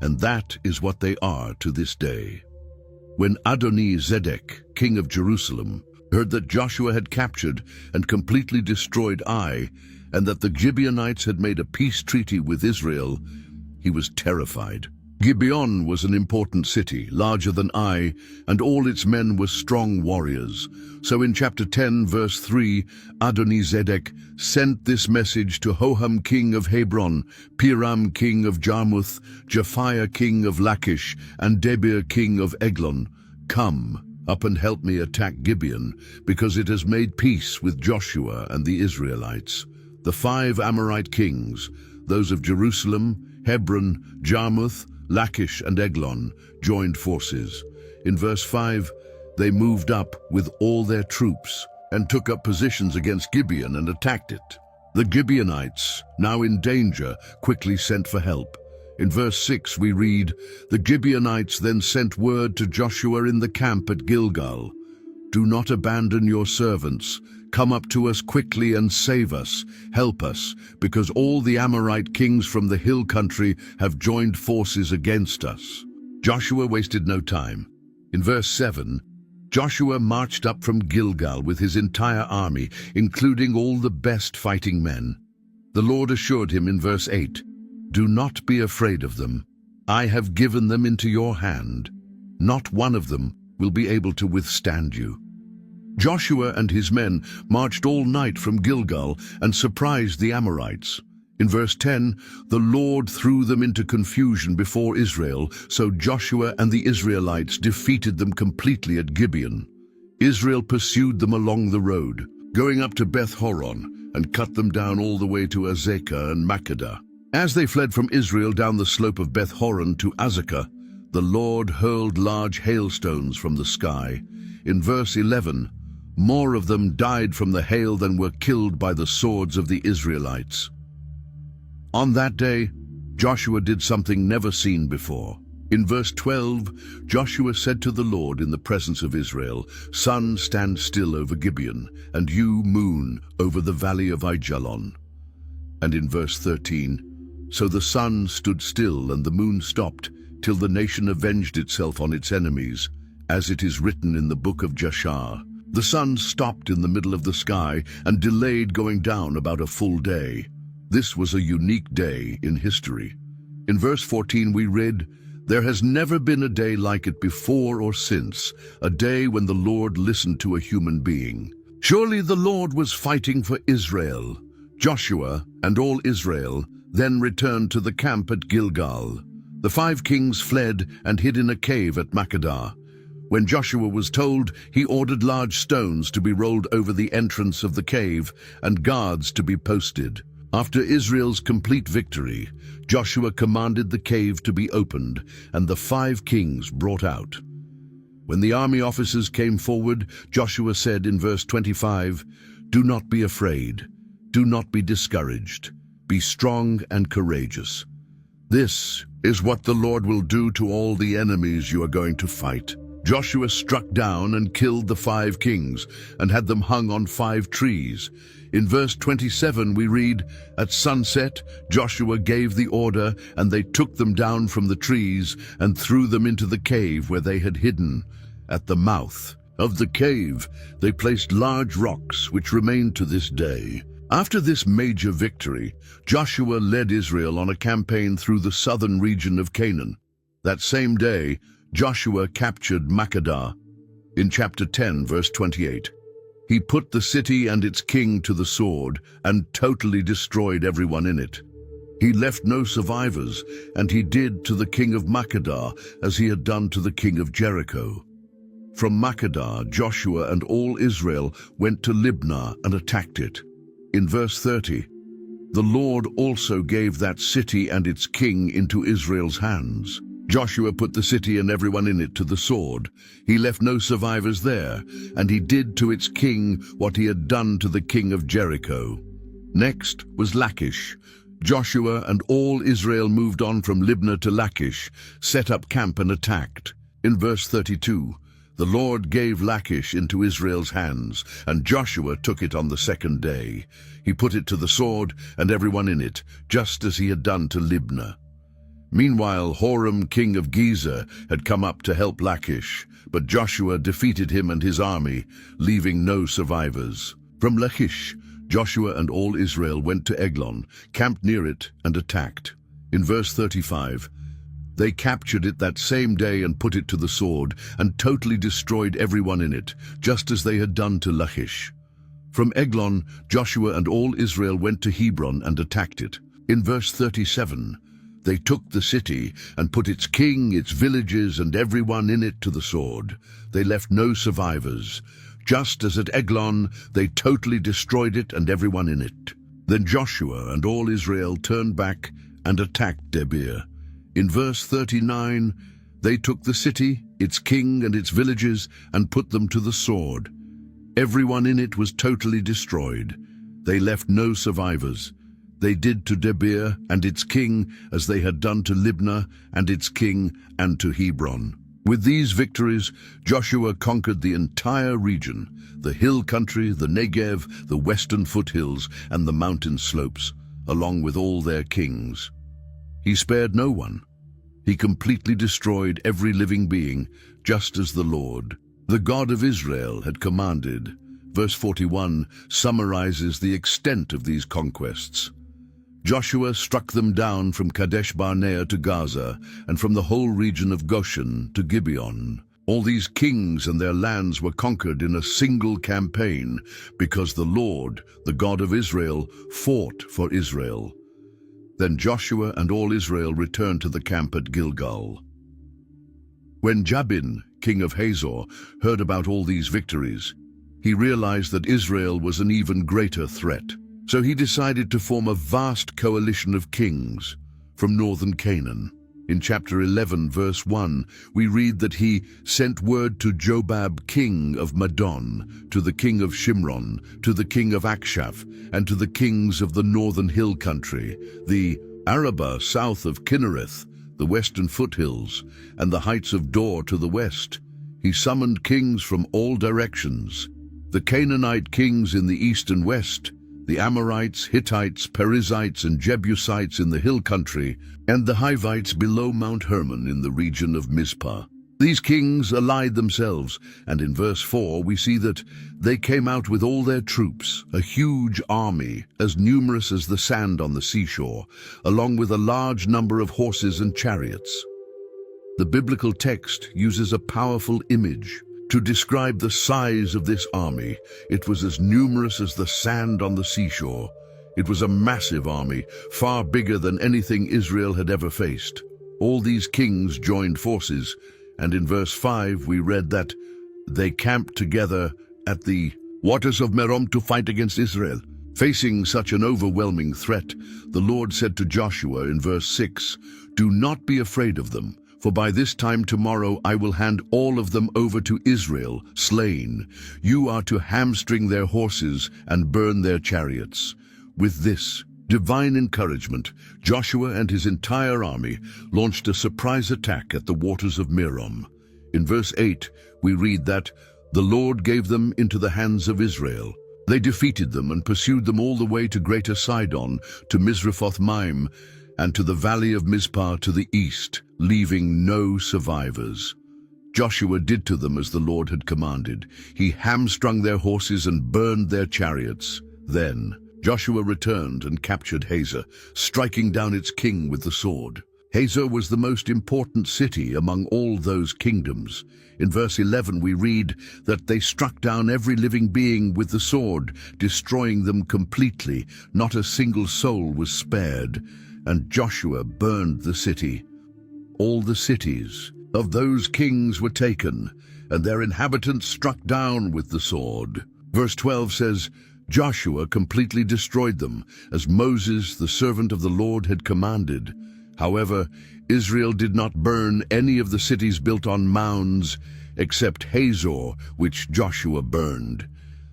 And that is what they are to this day. When Adoni-Zedek, king of Jerusalem, heard that Joshua had captured and completely destroyed Ai, and that the Gibeonites had made a peace treaty with Israel, he was terrified. Gibeon was an important city, larger than Ai, and all its men were strong warriors. So in chapter 10, verse 3, Adoni-Zedek sent this message to Hoham king of Hebron, Piram king of Jarmuth, Japhiah king of Lachish, and Debir king of Eglon. Come up and help me attack Gibeon, because it has made peace with Joshua and the Israelites. The 5 Amorite kings, those of Jerusalem, Hebron, Jarmuth, Lachish and Eglon, joined forces. In verse 5, they moved up with all their troops and took up positions against Gibeon and attacked it. The Gibeonites, now in danger, quickly sent for help. In verse 6 we read, the Gibeonites then sent word to Joshua in the camp at Gilgal, do not abandon your servants. Come up to us quickly and save us, help us, because all the Amorite kings from the hill country have joined forces against us. Joshua wasted no time. In verse 7, Joshua marched up from Gilgal with his entire army, including all the best fighting men. The Lord assured him in verse 8, do not be afraid of them. I have given them into your hand. Not one of them will be able to withstand you. Joshua and his men marched all night from Gilgal and surprised the Amorites. In verse 10, the Lord threw them into confusion before Israel, so Joshua and the Israelites defeated them completely at Gibeon. Israel pursued them along the road, going up to Beth-horon, and cut them down all the way to Azekah and Makkedah. As they fled from Israel down the slope of Beth-horon to Azekah, the Lord hurled large hailstones from the sky. In verse 11, more of them died from the hail than were killed by the swords of the Israelites. On that day, Joshua did something never seen before. In verse 12, Joshua said to the Lord in the presence of Israel, sun, stand still over Gibeon, and you, moon, over the valley of Aijalon. And in verse 13, so the sun stood still and the moon stopped, till the nation avenged itself on its enemies, as it is written in the book of Jashar. The sun stopped in the middle of the sky and delayed going down about a full day. This was a unique day in history. In verse 14 we read, there has never been a day like it before or since, a day when the Lord listened to a human being. Surely the Lord was fighting for Israel. Joshua and all Israel then returned to the camp at Gilgal. The 5 kings fled and hid in a cave at Makkedah. When Joshua was told, he ordered large stones to be rolled over the entrance of the cave and guards to be posted. After Israel's complete victory, Joshua commanded the cave to be opened and the 5 kings brought out. When the army officers came forward, Joshua said in verse 25, do not be afraid, do not be discouraged, be strong and courageous. This is what the Lord will do to all the enemies you are going to fight. Joshua struck down and killed the 5 kings and had them hung on 5 trees. In verse 27 we read, at sunset Joshua gave the order, and they took them down from the trees and threw them into the cave where they had hidden. At the mouth of the cave they placed large rocks which remain to this day. After this major victory, Joshua led Israel on a campaign through the southern region of Canaan. That same day, Joshua captured Makkedah, In chapter 10, verse 28, he put the city and its king to the sword and totally destroyed everyone in it. He left no survivors, and he did to the king of Makkedah as he had done to the king of Jericho. From Makkedah, Joshua and all Israel went to Libnah and attacked it. In verse 30, the Lord also gave that city and its king into Israel's hands. Joshua put the city and everyone in it to the sword. He left no survivors there, and he did to its king what he had done to the king of Jericho. Next was Lachish. Joshua and all Israel moved on from Libnah to Lachish, set up camp and attacked. In verse 32, the Lord gave Lachish into Israel's hands, and Joshua took it on the second day. He put it to the sword and everyone in it, just as he had done to Libnah. Meanwhile, Horam, king of Gezer, had come up to help Lachish, but Joshua defeated him and his army, leaving no survivors. From Lachish, Joshua and all Israel went to Eglon, camped near it, and attacked. In verse 35, they captured it that same day and put it to the sword, and totally destroyed everyone in it, just as they had done to Lachish. From Eglon, Joshua and all Israel went to Hebron and attacked it. In verse 37, they took the city and put its king, its villages, and everyone in it to the sword. They left no survivors. Just as at Eglon, they totally destroyed it and everyone in it. Then Joshua and all Israel turned back and attacked Debir. In verse 39, they took the city, its king and its villages, and put them to the sword. Everyone in it was totally destroyed. They left no survivors. They did to Debir and its king as they had done to Libnah and its king and to Hebron. With these victories, Joshua conquered the entire region, the hill country, the Negev, the western foothills, and the mountain slopes, along with all their kings. He spared no one. He completely destroyed every living being, just as the Lord, the God of Israel, had commanded. Verse 41 summarizes the extent of these conquests. Joshua struck them down from Kadesh Barnea to Gaza, and from the whole region of Goshen to Gibeon. All these kings and their lands were conquered in a single campaign, because the Lord, the God of Israel, fought for Israel. Then Joshua and all Israel returned to the camp at Gilgal. When Jabin, king of Hazor, heard about all these victories, he realized that Israel was an even greater threat. So he decided to form a vast coalition of kings from northern Canaan. In chapter 11, verse 1, we read that he sent word to Jobab, king of Madon, to the king of Shimron, to the king of Akshaph, and to the kings of the northern hill country, the Arabah south of Kinnereth, the western foothills, and the heights of Dor to the west. He summoned kings from all directions, the Canaanite kings in the east and west, the Amorites, Hittites, Perizzites, and Jebusites in the hill country, and the Hivites below Mount Hermon in the region of Mizpah. These kings allied themselves, and in verse 4 we see that they came out with all their troops, a huge army, as numerous as the sand on the seashore, along with a large number of horses and chariots. The biblical text uses a powerful image to describe the size of this army. It was as numerous as the sand on the seashore. It was a massive army, far bigger than anything Israel had ever faced. All these kings joined forces, and in verse 5 we read that they camped together at the waters of Merom to fight against Israel. Facing such an overwhelming threat, the Lord said to Joshua in verse 6, "Do not be afraid of them, for by this time tomorrow I will hand all of them over to Israel, slain. You are to hamstring their horses and burn their chariots." With this divine encouragement, Joshua and his entire army launched a surprise attack at the waters of Merom. In verse 8, we read that the Lord gave them into the hands of Israel. They defeated them and pursued them all the way to Greater Sidon, to Misrephoth-Maim, and to the valley of Mizpah to the east, leaving no survivors. Joshua did to them as the Lord had commanded. He hamstrung their horses and burned their chariots. Then Joshua returned and captured Hazor, striking down its king with the sword. Hazor was the most important city among all those kingdoms. In verse 11 we read that they struck down every living being with the sword, destroying them completely. Not a single soul was spared, and Joshua burned the city. All the cities of those kings were taken, and their inhabitants struck down with the sword. Verse 12 says, Joshua completely destroyed them, as Moses, the servant of the Lord, had commanded. However, Israel did not burn any of the cities built on mounds, except Hazor, which Joshua burned.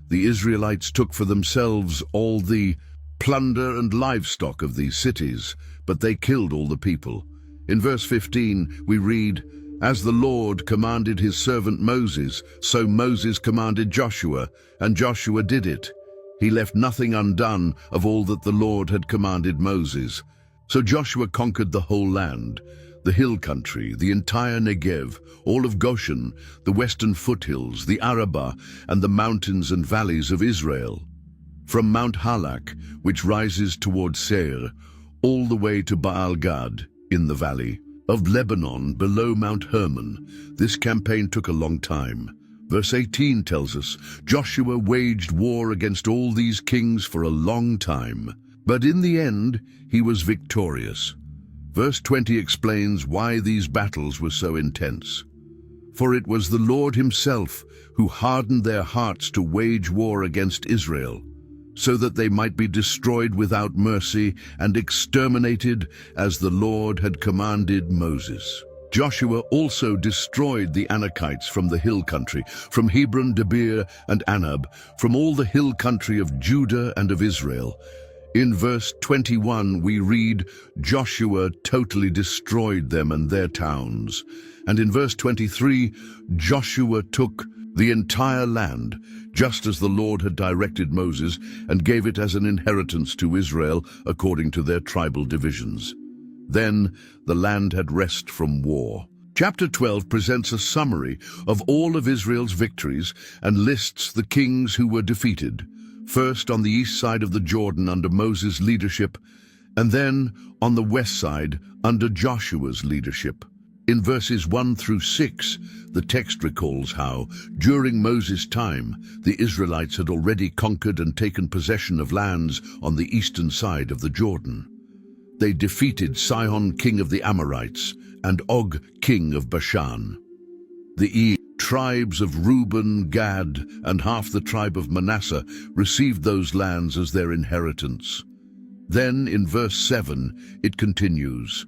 The Israelites took for themselves all the plunder and livestock of these cities, but they killed all the people. In verse 15 we read, As the Lord commanded his servant Moses, so Moses commanded Joshua, and Joshua did it. He left nothing undone of all that the Lord had commanded Moses. So Joshua conquered the whole land, the hill country, the entire Negev, all of Goshen, the western foothills, the Arabah, and the mountains and valleys of Israel. From Mount Halak, which rises toward Seir, all the way to Baal-Gad in the valley of Lebanon below Mount Hermon. This campaign took a long time. Verse 18 tells us, Joshua waged war against all these kings for a long time, but in the end he was victorious. Verse 20 explains why these battles were so intense. For it was the Lord himself who hardened their hearts to wage war against Israel, so that they might be destroyed without mercy and exterminated as the Lord had commanded Moses. Joshua also destroyed the Anakites from the hill country, from Hebron, Debir, and Anab, from all the hill country of Judah and of Israel. In verse 21 we read, Joshua totally destroyed them and their towns. And in verse 23, Joshua took the entire land, just as the Lord had directed Moses, and gave it as an inheritance to Israel according to their tribal divisions. Then the land had rest from war. Chapter 12 presents a summary of all of Israel's victories and lists the kings who were defeated, first on the east side of the Jordan under Moses' leadership, and then on the west side under Joshua's leadership. In verses 1 through 6, the text recalls how, during Moses' time, the Israelites had already conquered and taken possession of lands on the eastern side of the Jordan. They defeated Sihon, king of the Amorites, and Og, king of Bashan. The tribes of Reuben, Gad, and half the tribe of Manasseh received those lands as their inheritance. Then, in verse 7, it continues,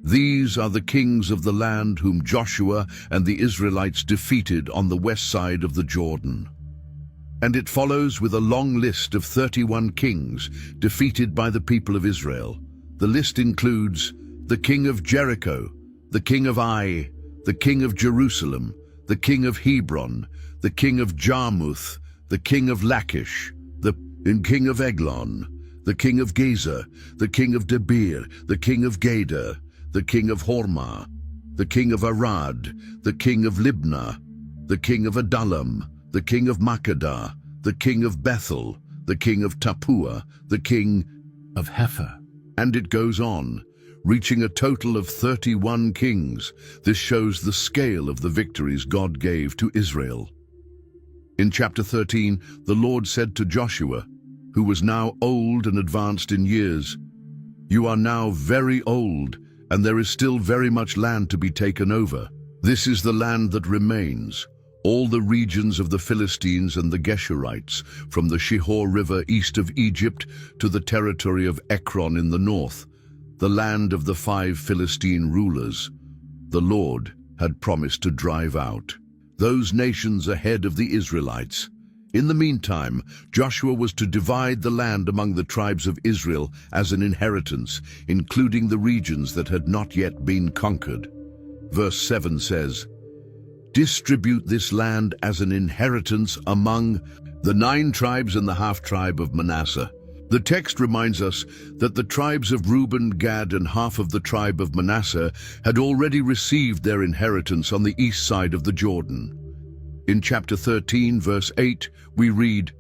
These are the kings of the land whom Joshua and the Israelites defeated on the west side of the Jordan. And it follows with a long list of 31 kings defeated by the people of Israel. The list includes the king of Jericho, the king of Ai, the king of Jerusalem, the king of Hebron, the king of Jarmuth, the king of Lachish, the king of Eglon, the king of Gezer, the king of Debir, the king of Gader, the king of Hormah, the king of Arad, the king of Libnah, the king of Adullam, the king of Makkedah, the king of Bethel, the king of Tappuah, the king of Hepher. And it goes on, reaching a total of 31 kings. This shows the scale of the victories God gave to Israel. In chapter 13, the Lord said to Joshua, who was now old and advanced in years, You are now very old, and there is still very much land to be taken over. This is the land that remains, all the regions of the Philistines and the Geshurites, from the Shihor River east of Egypt to the territory of Ekron in the north, the land of the 5 Philistine rulers. The Lord had promised to drive out those nations ahead of the Israelites. In the meantime, Joshua was to divide the land among the tribes of Israel as an inheritance, including the regions that had not yet been conquered. Verse 7 says, Distribute this land as an inheritance among the 9 tribes and the half-tribe of Manasseh. The text reminds us that the tribes of Reuben, Gad, and half of the tribe of Manasseh had already received their inheritance on the east side of the Jordan. In chapter 13, verse 8, we read,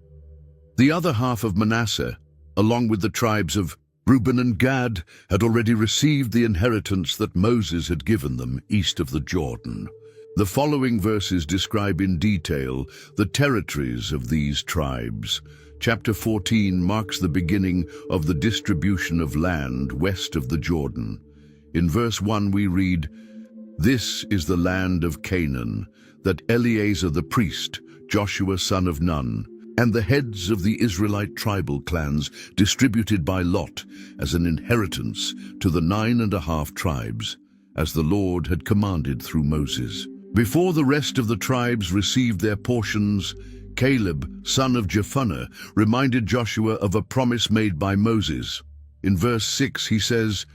The other half of Manasseh, along with the tribes of Reuben and Gad had already received the inheritance that Moses had given them east of the Jordan. The following verses describe in detail the territories of these tribes. Chapter 14 marks the beginning of the distribution of land west of the Jordan. In verse 1 we read, "This is the land of Canaan, that Eleazar the priest, Joshua son of Nun, and the heads of the Israelite tribal clans distributed by lot as an inheritance to the 9.5 tribes, as the Lord had commanded through Moses." Before the rest of the tribes received their portions, Caleb, son of Jephunneh, reminded Joshua of a promise made by Moses. In verse 6 he says,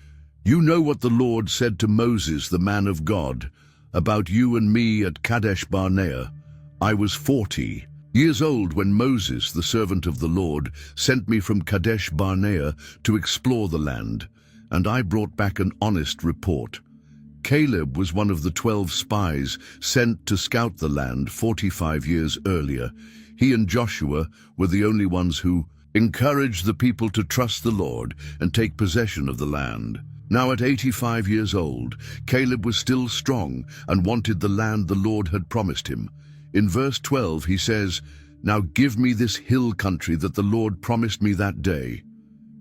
"You know what the Lord said to Moses, the man of God, about you and me at Kadesh Barnea. I was 40 years old when Moses, the servant of the Lord, sent me from Kadesh Barnea to explore the land, and I brought back an honest report." Caleb was one of the 12 spies sent to scout the land 45 years earlier. He and Joshua were the only ones who encouraged the people to trust the Lord and take possession of the land. Now at 85 years old, Caleb was still strong and wanted the land the Lord had promised him. In verse 12 he says, "Now give me this hill country that the Lord promised me that day.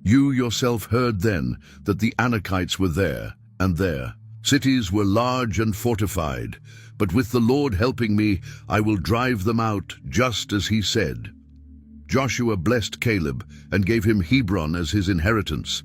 You yourself heard then that the Anakites were there and there. Cities were large and fortified, but with the Lord helping me, I will drive them out, just as he said." Joshua blessed Caleb and gave him Hebron as his inheritance.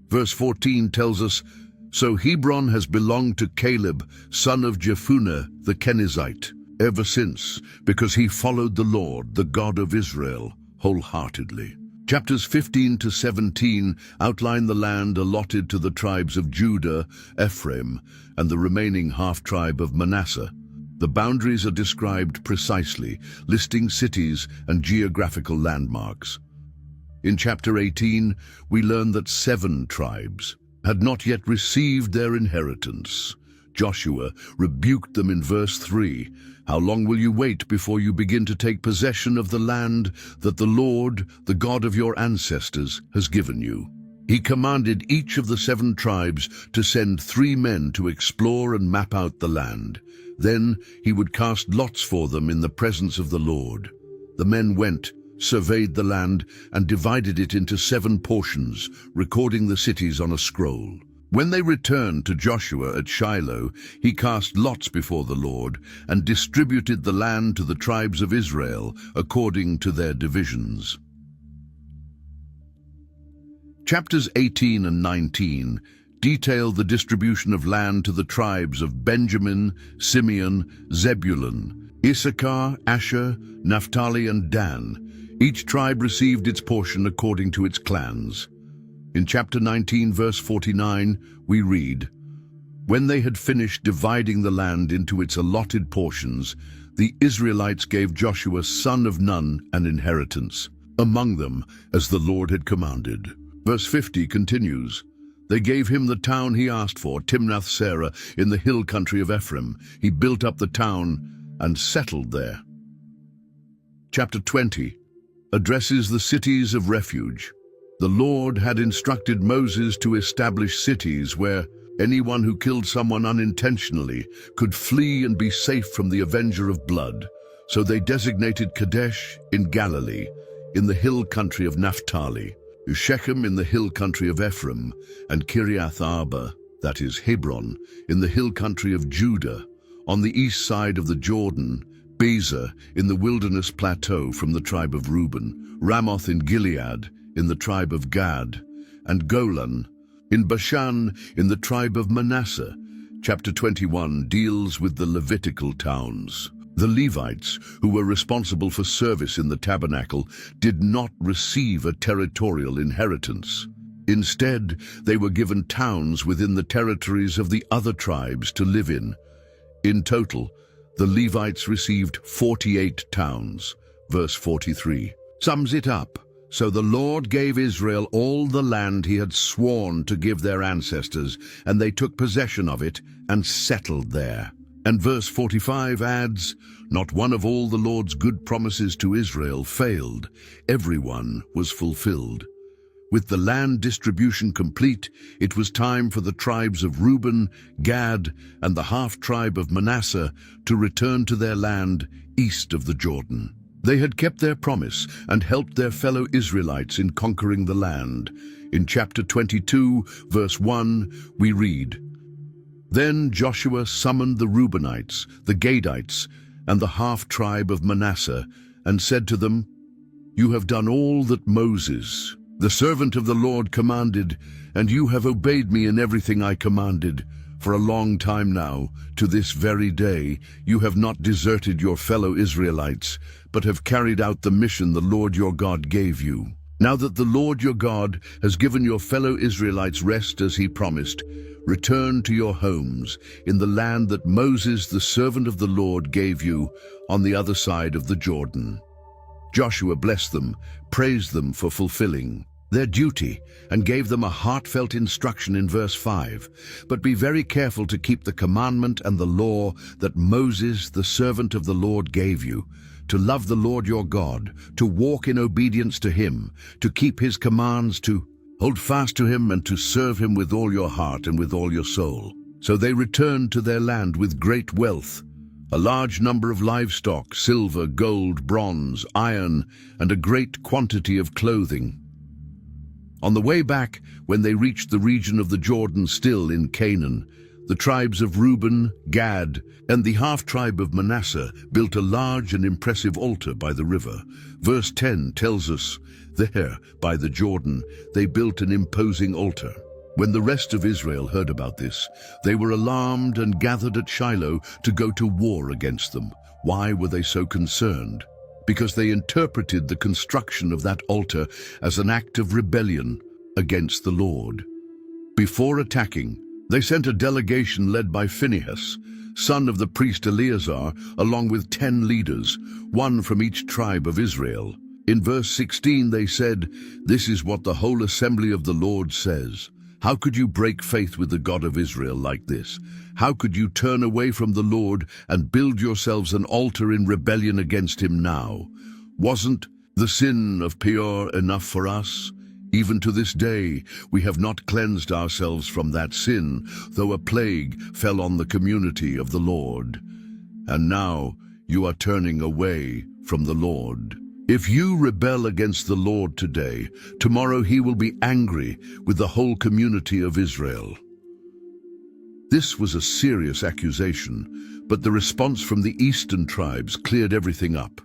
Verse 14 tells us, "So Hebron has belonged to Caleb, son of Jephunneh the Kenizzite, ever since, because he followed the Lord, the God of Israel, wholeheartedly." Chapters 15 to 17 outline the land allotted to the tribes of Judah, Ephraim, and the remaining half-tribe of Manasseh. The boundaries are described precisely, listing cities and geographical landmarks. In chapter 18, we learn that 7 tribes had not yet received their inheritance. Joshua rebuked them in verse 3, "How long will you wait before you begin to take possession of the land that the Lord, the God of your ancestors, has given you?" He commanded each of the 7 tribes to send 3 men to explore and map out the land. Then he would cast lots for them in the presence of the Lord. The men went, surveyed the land, and divided it into 7 portions, recording the cities on a scroll. When they returned to Joshua at Shiloh, he cast lots before the Lord and distributed the land to the tribes of Israel according to their divisions. Chapters 18 and 19 detail the distribution of land to the tribes of Benjamin, Simeon, Zebulun, Issachar, Asher, Naphtali, and Dan. Each tribe received its portion according to its clans. In chapter 19, verse 49, we read, "When they had finished dividing the land into its allotted portions, the Israelites gave Joshua son of Nun an inheritance among them, as the Lord had commanded." Verse 50 continues, "They gave him the town he asked for, Timnath-Serah, in the hill country of Ephraim. He built up the town and settled there." Chapter 20 addresses the cities of refuge. The Lord had instructed Moses to establish cities where anyone who killed someone unintentionally could flee and be safe from the avenger of blood. So they designated Kadesh in Galilee, in the hill country of Naphtali, Shechem in the hill country of Ephraim, and Kiriath Arba, that is Hebron, in the hill country of Judah, on the east side of the Jordan, Bezer in the wilderness plateau from the tribe of Reuben, Ramoth in Gilead in the tribe of Gad, and Golan in Bashan in the tribe of Manasseh. Chapter 21 deals with the Levitical towns. The Levites, who were responsible for service in the tabernacle, did not receive a territorial inheritance. Instead, they were given towns within the territories of the other tribes to live in. In total, the Levites received 48 towns. Verse 43 sums it up. "So the Lord gave Israel all the land he had sworn to give their ancestors, and they took possession of it and settled there." And verse 45 adds, "Not one of all the Lord's good promises to Israel failed. Everyone was fulfilled." With the land distribution complete, it was time for the tribes of Reuben, Gad, and the half-tribe of Manasseh to return to their land east of the Jordan. They had kept their promise and helped their fellow Israelites in conquering the land. In chapter 22, verse 1, we read, "Then Joshua summoned the Reubenites, the Gadites, and the half-tribe of Manasseh, and said to them, 'You have done all that Moses, the servant of the Lord, commanded, and you have obeyed me in everything I commanded. For a long time now, to this very day, you have not deserted your fellow Israelites, but have carried out the mission the Lord your God gave you. Now that the Lord your God has given your fellow Israelites rest as he promised, return to your homes in the land that Moses, the servant of the Lord, gave you on the other side of the Jordan.'" Joshua blessed them, praised them for fulfilling their duty, and gave them a heartfelt instruction in verse 5. "But be very careful to keep the commandment and the law that Moses, the servant of the Lord, gave you, to love the Lord your God, to walk in obedience to him, to keep his commands, to hold fast to him, and to serve him with all your heart and with all your soul." So they returned to their land with great wealth, a large number of livestock, silver, gold, bronze, iron, and a great quantity of clothing. On the way back, when they reached the region of the Jordan still in Canaan, the tribes of Reuben, Gad, and the half-tribe of Manasseh built a large and impressive altar by the river. Verse 10 tells us, "There, by the Jordan, they built an imposing altar." When the rest of Israel heard about this, they were alarmed and gathered at Shiloh to go to war against them. Why were they so concerned? Because they interpreted the construction of that altar as an act of rebellion against the Lord. Before attacking, they sent a delegation led by Phinehas, son of the priest Eleazar, along with 10 leaders, one from each tribe of Israel. In verse 16 they said, "This is what the whole assembly of the Lord says. How could you break faith with the God of Israel like this? How could you turn away from the Lord and build yourselves an altar in rebellion against him now? Wasn't the sin of Peor enough for us? Even to this day, we have not cleansed ourselves from that sin, though a plague fell on the community of the Lord. And now you are turning away from the Lord. If you rebel against the Lord today, tomorrow he will be angry with the whole community of Israel." This was a serious accusation, but the response from the eastern tribes cleared everything up.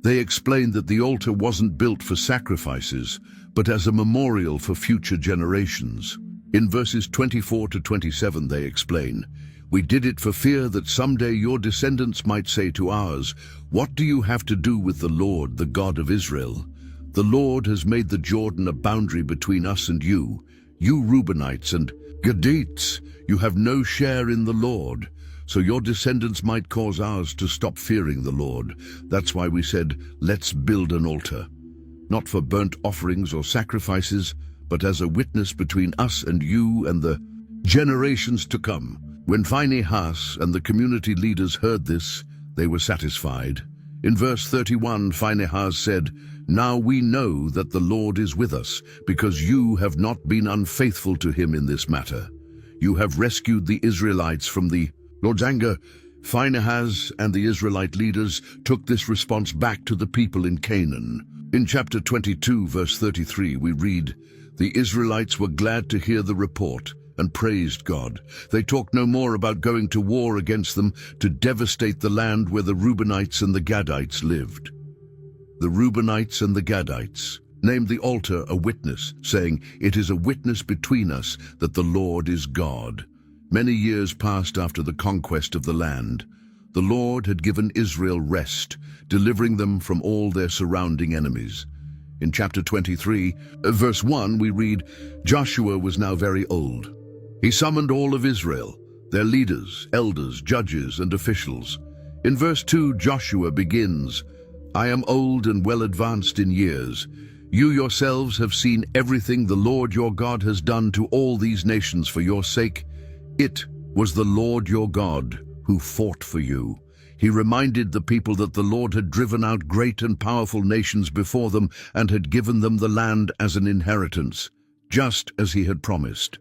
They explained that the altar wasn't built for sacrifices, but as a memorial for future generations. In verses 24 to 27 they explain, "We did it for fear that someday your descendants might say to ours, 'What do you have to do with the Lord, the God of Israel? The Lord has made the Jordan a boundary between us and you. You Reubenites and Gadites, you have no share in the Lord.' So your descendants might cause ours to stop fearing the Lord. That's why we said, 'Let's build an altar,' not for burnt offerings or sacrifices, but as a witness between us and you and the generations to come." When Phinehas and the community leaders heard this, they were satisfied. In verse 31, Phinehas said, "Now we know that the Lord is with us, because you have not been unfaithful to him in this matter. You have rescued the Israelites from the Lord's anger." Phinehas and the Israelite leaders took this response back to the people in Canaan. In chapter 22, verse 33, we read, "The Israelites were glad to hear the report and praised God. They talked no more about going to war against them to devastate the land where the Reubenites and the Gadites lived." The Reubenites and the Gadites named the altar a witness, saying, "It is a witness between us that the Lord is God." Many years passed after the conquest of the land. The Lord had given Israel rest, delivering them from all their surrounding enemies. In chapter 23, verse 1, we read, "Joshua was now very old. He summoned all of Israel, their leaders, elders, judges, and officials." In verse 2, Joshua begins, "I am old and well advanced in years. You yourselves have seen everything the Lord your God has done to all these nations for your sake. It was the Lord your God who fought for you. He reminded the people that the Lord had driven out great and powerful nations before them and had given them the land as an inheritance, just as he had promised.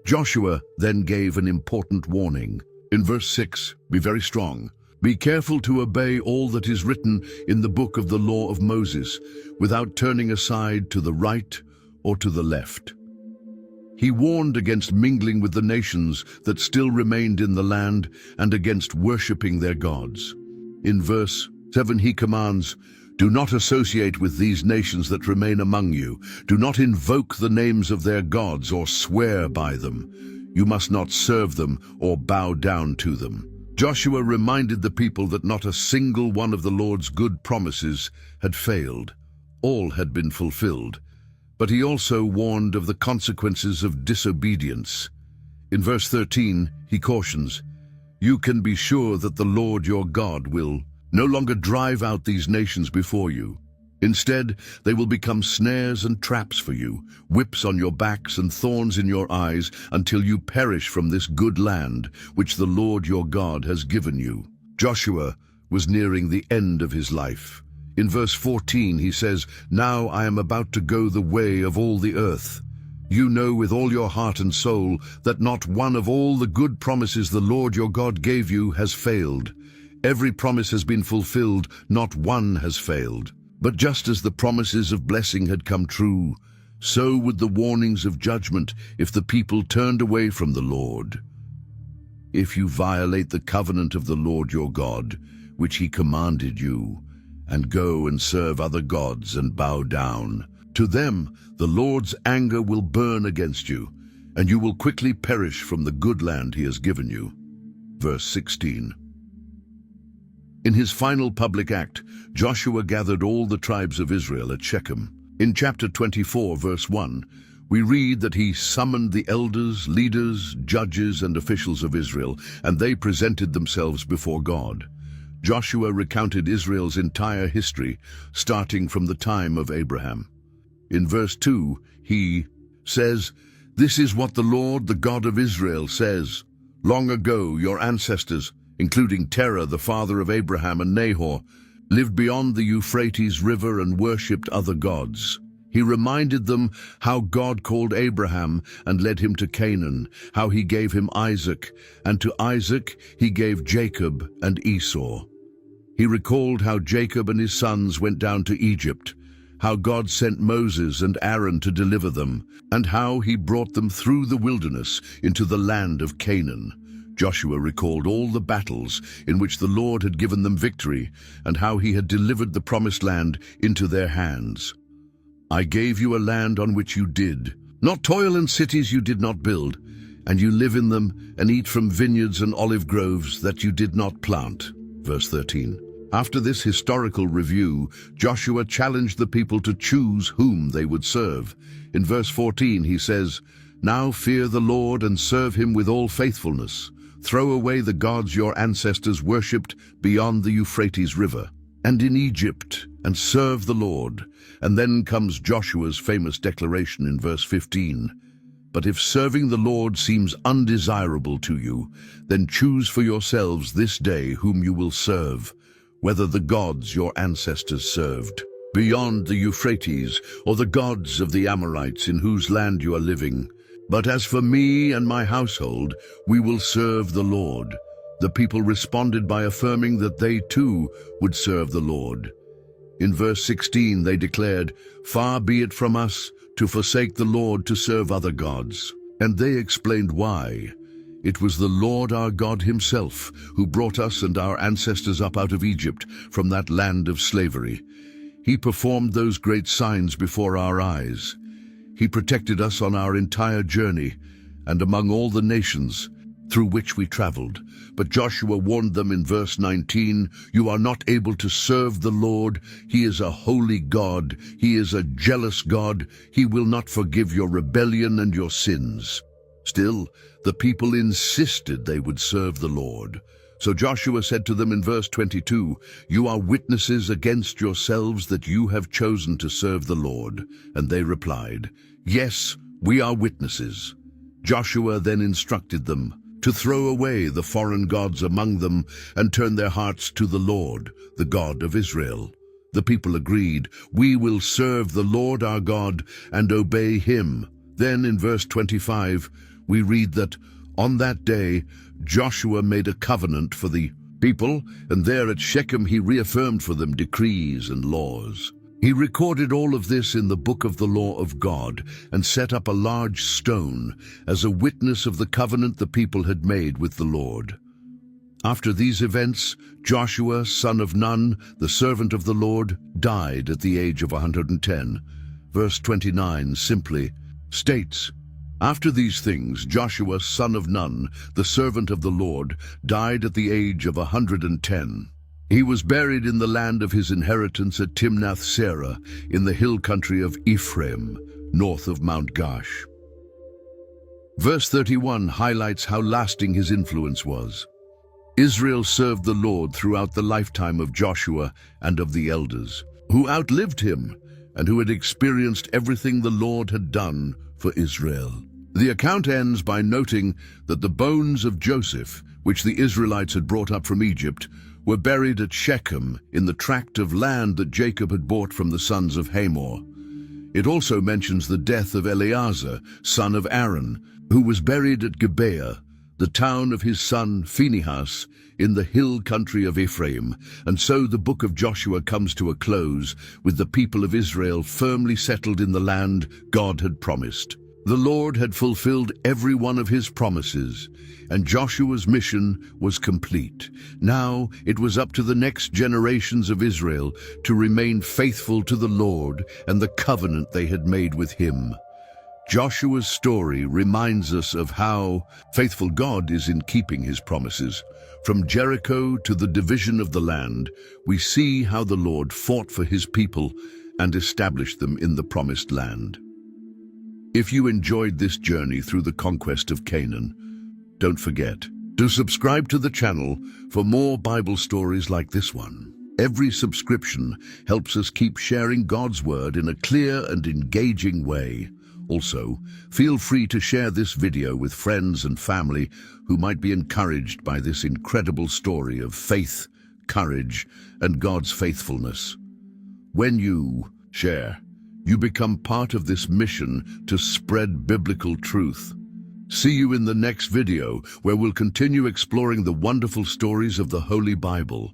Joshua then gave an important warning. In verse 6, "Be very strong. Be careful to obey all that is written in the book of the law of Moses, without turning aside to the right or to the left." He warned against mingling with the nations that still remained in the land and against worshipping their gods. In verse 7 he commands, "Do not associate with these nations that remain among you. Do not invoke the names of their gods or swear by them. You must not serve them or bow down to them." Joshua reminded the people that not a single one of the Lord's good promises had failed. All had been fulfilled. But he also warned of the consequences of disobedience. In verse 13, he cautions, "You can be sure that the Lord your God will no longer drive out these nations before you. Instead, they will become snares and traps for you, whips on your backs and thorns in your eyes, until you perish from this good land which the Lord your God has given you." Joshua was nearing the end of his life. In verse 14 he says, "Now I am about to go the way of all the earth. You know with all your heart and soul that not one of all the good promises the Lord your God gave you has failed. Every promise has been fulfilled, not one has failed." But just as the promises of blessing had come true, so would the warnings of judgment if the people turned away from the Lord. "If you violate the covenant of the Lord your God, which he commanded you, and go and serve other gods and bow down to them, the Lord's anger will burn against you, and you will quickly perish from the good land he has given you." Verse 16. In his final public act, Joshua gathered all the tribes of Israel at Shechem. In chapter 24, verse 1, we read that he summoned the elders, leaders, judges, and officials of Israel, and they presented themselves before God. Joshua recounted Israel's entire history, starting from the time of Abraham. In verse 2, he says, "This is what the Lord, the God of Israel, says. Long ago your ancestors, including Terah, the father of Abraham and Nahor, lived beyond the Euphrates River and worshipped other gods. He reminded them how God called Abraham and led him to Canaan, how he gave him Isaac, and to Isaac he gave Jacob and Esau. He recalled how Jacob and his sons went down to Egypt, how God sent Moses and Aaron to deliver them, and how he brought them through the wilderness into the land of Canaan. Joshua recalled all the battles in which the Lord had given them victory, and how he had delivered the promised land into their hands. I gave you a land on which you did not toil, in cities you did not build, and you live in them and eat from vineyards and olive groves that you did not plant." Verse 13. After this historical review, Joshua challenged the people to choose whom they would serve. In verse 14 he says, "Now fear the Lord and serve him with all faithfulness. Throw away the gods your ancestors worshipped beyond the Euphrates River and in Egypt, and serve the Lord." And then comes Joshua's famous declaration in verse 15. "But if serving the Lord seems undesirable to you, then choose for yourselves this day whom you will serve, whether the gods your ancestors served beyond the Euphrates, or the gods of the Amorites in whose land you are living. But as for me and my household, we will serve the Lord." The people responded by affirming that they too would serve the Lord. In verse 16 they declared, "Far be it from us to forsake the Lord to serve other gods." And they explained why. "It was the Lord our God himself who brought us and our ancestors up out of Egypt from that land of slavery. He performed those great signs before our eyes. He protected us on our entire journey and among all the nations through which we traveled." But Joshua warned them in verse 19, "You are not able to serve the Lord. He is a holy God. He is a jealous God. He will not forgive your rebellion and your sins." Still, the people insisted they would serve the Lord. So Joshua said to them in verse 22, "You are witnesses against yourselves that you have chosen to serve the Lord." And they replied, "Yes, we are witnesses." Joshua then instructed them to throw away the foreign gods among them and turn their hearts to the Lord, the God of Israel. The people agreed, "We will serve the Lord our God and obey him." Then in verse 25, we read that on that day Joshua made a covenant for the people, and there at Shechem he reaffirmed for them decrees and laws. He recorded all of this in the book of the law of God and set up a large stone as a witness of the covenant the people had made with the Lord. After these events, Joshua, son of Nun, the servant of the Lord, died at the age of 110. Verse 29 simply states, "After these things, Joshua, son of Nun, the servant of the Lord, died at the age of 110. He was buried in the land of his inheritance at Timnath-Serah, in the hill country of Ephraim, north of Mount Gaash." Verse 31 highlights how lasting his influence was. Israel served the Lord throughout the lifetime of Joshua and of the elders, who outlived him and who had experienced everything the Lord had done for Israel. The account ends by noting that the bones of Joseph, which the Israelites had brought up from Egypt, were buried at Shechem in the tract of land that Jacob had bought from the sons of Hamor. It also mentions the death of Eleazar, son of Aaron, who was buried at Gibeah, the town of his son Phinehas, in the hill country of Ephraim. And so the book of Joshua comes to a close, with the people of Israel firmly settled in the land God had promised. The Lord had fulfilled every one of his promises, and Joshua's mission was complete. Now it was up to the next generations of Israel to remain faithful to the Lord and the covenant they had made with him. Joshua's story reminds us of how faithful God is in keeping his promises. From Jericho to the division of the land, we see how the Lord fought for his people and established them in the promised land. If you enjoyed this journey through the conquest of Canaan, don't forget to subscribe to the channel for more Bible stories like this one. Every subscription helps us keep sharing God's word in a clear and engaging way. Also, feel free to share this video with friends and family who might be encouraged by this incredible story of faith, courage, and God's faithfulness. When you share, you become part of this mission to spread biblical truth. See you in the next video, where we'll continue exploring the wonderful stories of the Holy Bible.